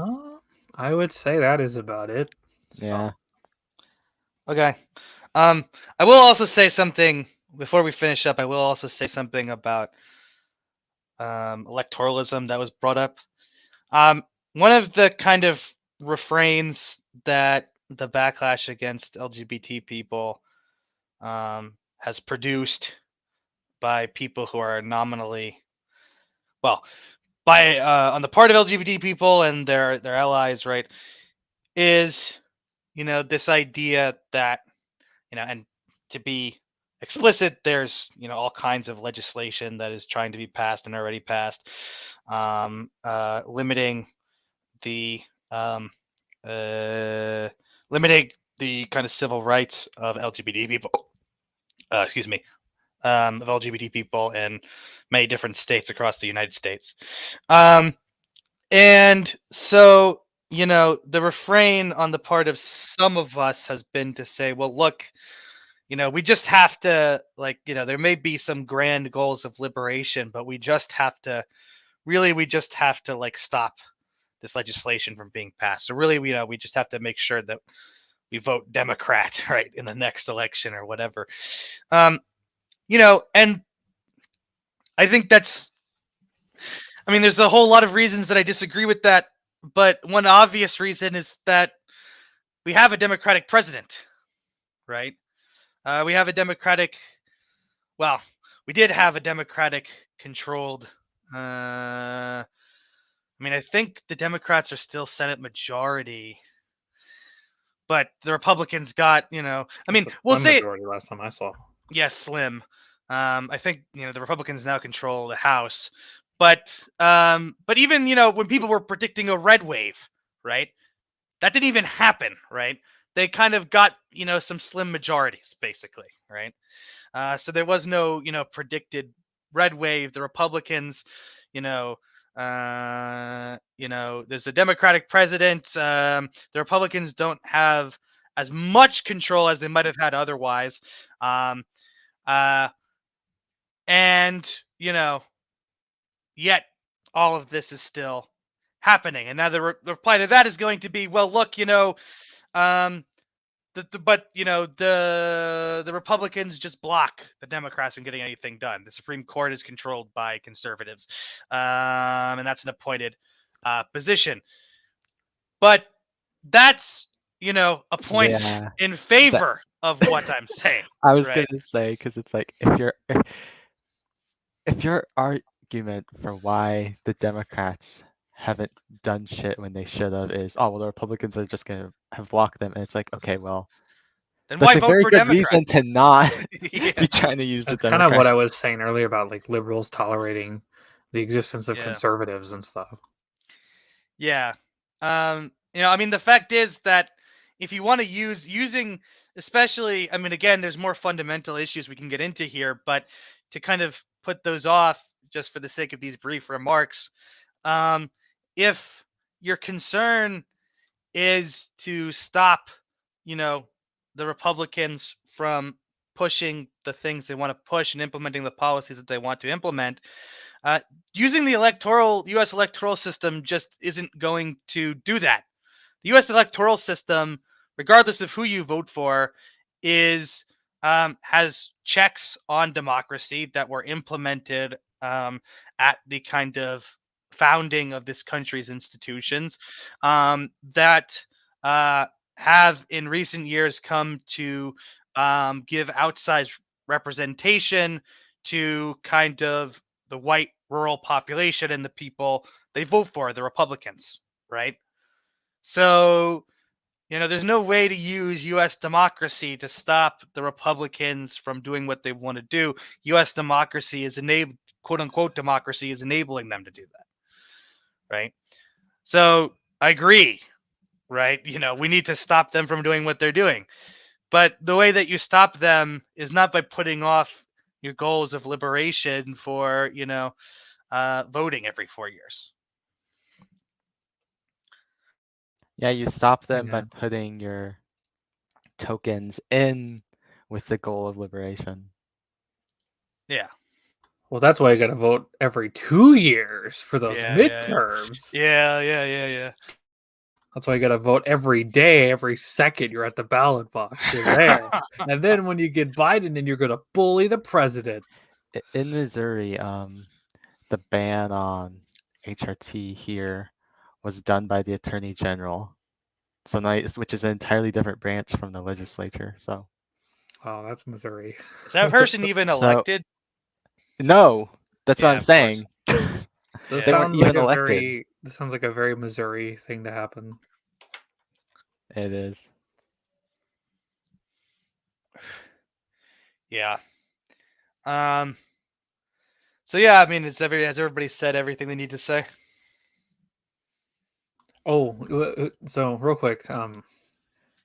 [SPEAKER 2] I would say that is about it. So.
[SPEAKER 3] Yeah.
[SPEAKER 1] Okay. I will also say something before we finish up. I will also say something about electoralism that was brought up. One of the kind of refrains that the backlash against LGBT people has produced by people who are nominally, well, by on the part of LGBT people and their allies, right, is this idea that and to be explicit, there's all kinds of legislation that is trying to be passed and already passed, limiting the limiting the kind of civil rights of LGBT people. Excuse me, of LGBT people in many different states across the United States. And so, the refrain on the part of some of us has been to say, well, look, we just have to, like, there may be some grand goals of liberation, but we just have to like stop this legislation from being passed. So really, we just have to make sure that we vote Democrat, right, in the next election or whatever. And I think that's, I mean, there's a whole lot of reasons that I disagree with that, but one obvious reason is that we have a Democratic president, right? We have a Democratic, well, we did have a Democratic controlled, I mean, I think the Democrats are still Senate majority, but the Republicans got, I mean, we'll say
[SPEAKER 2] majority last time I saw.
[SPEAKER 1] Yes, slim. I think the Republicans now control the House, but even when people were predicting a red wave, right? That didn't even happen, right? They kind of got some slim majorities, basically, right? So there was no predicted red wave. The Republicans, there's a Democratic president. The Republicans don't have as much control as they might have had otherwise. And yet all of this is still happening. And now the reply to that is going to be, well, look, the Republicans just block the Democrats from getting anything done. The Supreme Court is controlled by conservatives, and that's an appointed position. But that's a point in favor of what I'm saying.
[SPEAKER 3] I was gonna say, because it's like if your argument for why the Democrats haven't done shit when they should have is, oh well, the Republicans are just gonna have blocked them, and it's like, okay, well,
[SPEAKER 1] then
[SPEAKER 3] that's
[SPEAKER 1] why
[SPEAKER 3] a
[SPEAKER 1] vote
[SPEAKER 3] very
[SPEAKER 1] for
[SPEAKER 3] good
[SPEAKER 1] Democrats?
[SPEAKER 3] reason to not be trying to use
[SPEAKER 2] That's
[SPEAKER 3] the
[SPEAKER 2] kind of what
[SPEAKER 3] Democrats.
[SPEAKER 2] I was saying earlier about like liberals tolerating the existence of conservatives and stuff.
[SPEAKER 1] Yeah. I mean, the fact is that if you want to using, especially, I mean, again, there's more fundamental issues we can get into here, but to kind of put those off just for the sake of these brief remarks, if your concern is to stop, the Republicans from pushing the things they want to push and implementing the policies that they want to implement, using the U.S. electoral system just isn't going to do that. The U.S. electoral system, regardless of who you vote for, has checks on democracy that were implemented at the kind of founding of this country's institutions that have in recent years come to give outsized representation to kind of the white rural population and the people they vote for, the Republicans, right? So, there's no way to use U.S. democracy to stop the Republicans from doing what they want to do. U.S. democracy is quote unquote democracy is enabling them to do that, right? So I agree, right? We need to stop them from doing what they're doing. But the way that you stop them is not by putting off your goals of liberation for, voting every 4 years.
[SPEAKER 3] Yeah, you stop them by putting your tokens in with the goal of liberation.
[SPEAKER 1] Yeah.
[SPEAKER 2] Well, that's why you got to vote every 2 years for those midterms.
[SPEAKER 1] Yeah.
[SPEAKER 2] That's why you got to vote every day, every second you're at the ballot box. You're there. And then when you get Biden, and you're going to bully the president.
[SPEAKER 3] In Missouri, the ban on HRT here was done by the Attorney General, which is an entirely different branch from the legislature. So,
[SPEAKER 2] oh, that's Missouri.
[SPEAKER 1] Is that person even elected?
[SPEAKER 3] No, that's what I'm saying.
[SPEAKER 2] This
[SPEAKER 3] They weren't even elected.
[SPEAKER 2] This sounds like a very Missouri thing to happen.
[SPEAKER 3] It is.
[SPEAKER 1] Yeah. So yeah, I mean, has everybody said everything they need to say?
[SPEAKER 2] Oh, so real quick,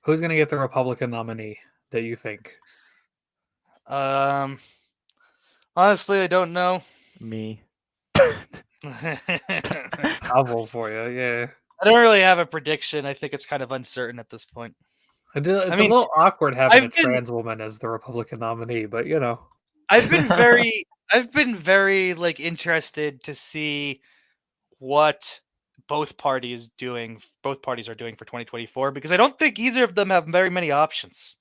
[SPEAKER 2] who's gonna get the Republican nominee that you think?
[SPEAKER 1] Honestly, I don't know.
[SPEAKER 3] Me.
[SPEAKER 2] I'll vote for you. Yeah.
[SPEAKER 1] I don't really have a prediction. I think it's kind of uncertain at this point.
[SPEAKER 2] It's a little awkward having a trans woman as the Republican nominee, but
[SPEAKER 1] I've been very like interested to see what both parties are doing for 2024, because I don't think either of them have very many options.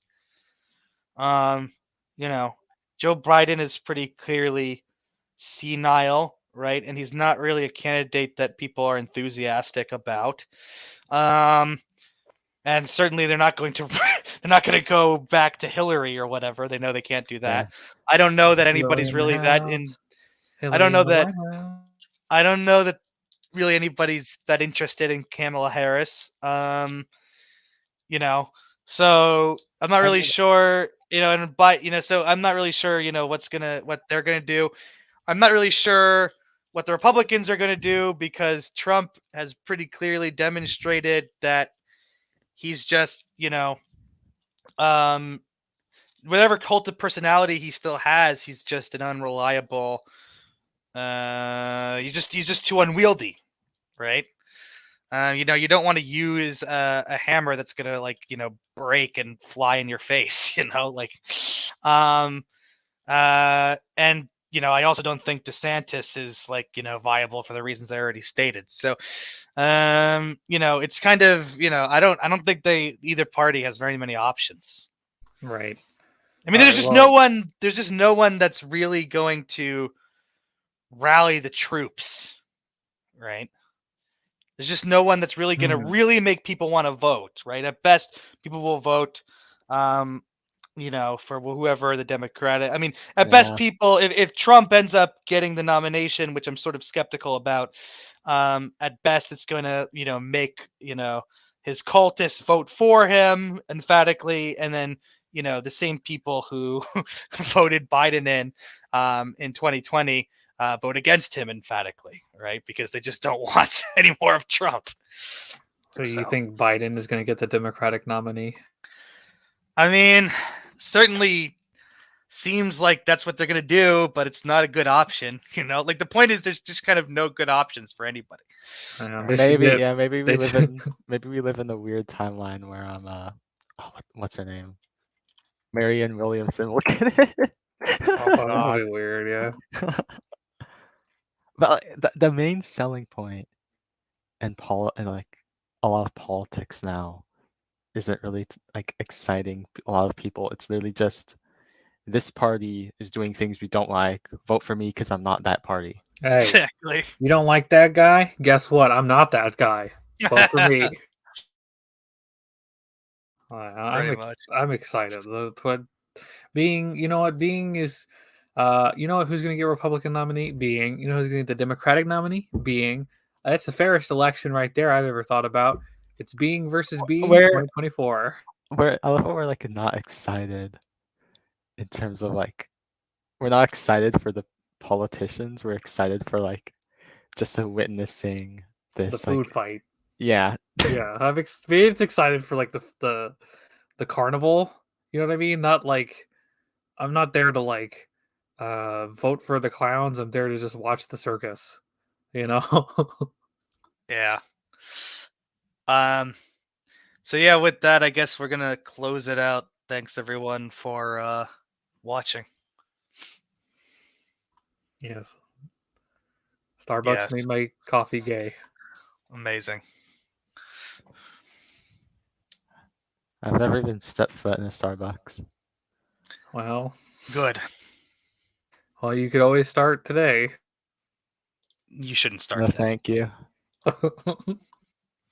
[SPEAKER 1] You know, Joe Biden is pretty clearly senile, right? And he's not really a candidate that people are enthusiastic about. And certainly they're not going to go back to Hillary or whatever. They know they can't do that. I don't know that anybody's really that in. I don't know that. I don't know that really anybody's that interested in Kamala Harris. You know, so I'm not really sure. So I'm not really sure. What they're gonna do. I'm not really sure what the Republicans are gonna do, because Trump has pretty clearly demonstrated that he's just, whatever cult of personality he still has, he's just an unreliable. He's just too unwieldy, right? You don't want to use a hammer that's gonna break and fly in your face. And I also don't think DeSantis is viable for the reasons I already stated. So, it's kind of I don't think either party has very many options.
[SPEAKER 2] Right.
[SPEAKER 1] I mean, there's just no one. There's just no one that's really going to rally the troops, right? There's just no one that's really going to really make people want to vote, right? At best, people will vote, for whoever the Democratic. I mean, at best, people, if Trump ends up getting the nomination, which I'm sort of skeptical about, at best, it's going to, make, his cultists vote for him emphatically, and then, the same people who voted Biden in 2020 vote against him emphatically, right? Because they just don't want any more of Trump.
[SPEAKER 2] So you think Biden is going to get the Democratic nominee?
[SPEAKER 1] I mean, certainly seems like that's what they're going to do, but it's not a good option. The point is there's just kind of no good options for anybody.
[SPEAKER 3] Maybe we live in the weird timeline where what's her name? Marianne Williamson will get it.
[SPEAKER 2] That would be weird, yeah.
[SPEAKER 3] But the main selling point and a lot of politics now isn't really exciting a lot of people. It's literally just, this party is doing things we don't like. Vote for me because I'm not that party.
[SPEAKER 2] Hey,
[SPEAKER 1] exactly.
[SPEAKER 2] You don't like that guy? Guess what? I'm not that guy. Vote for me. I'm excited. Being is, who's going to get Republican nominee? Who's going to get the Democratic nominee? That's the fairest election right there I've ever thought about. It's Being versus Being 2024.
[SPEAKER 3] I love how we're not excited in terms of we're not excited for the politicians. We're excited for just witnessing this
[SPEAKER 2] the food fight.
[SPEAKER 3] Yeah.
[SPEAKER 2] Yeah, I'm excited for the carnival. You know what I mean? Not I'm not there to vote for the clowns. I'm there to just watch the circus.
[SPEAKER 1] Yeah. So yeah, with that, I guess we're gonna close it out. Thanks everyone for watching.
[SPEAKER 2] Yes. Starbucks made my coffee gay.
[SPEAKER 1] Amazing.
[SPEAKER 3] I've never even stepped foot in a Starbucks.
[SPEAKER 2] Well,
[SPEAKER 1] good.
[SPEAKER 2] Well, you could always start today.
[SPEAKER 1] You shouldn't start.
[SPEAKER 3] No, thank you.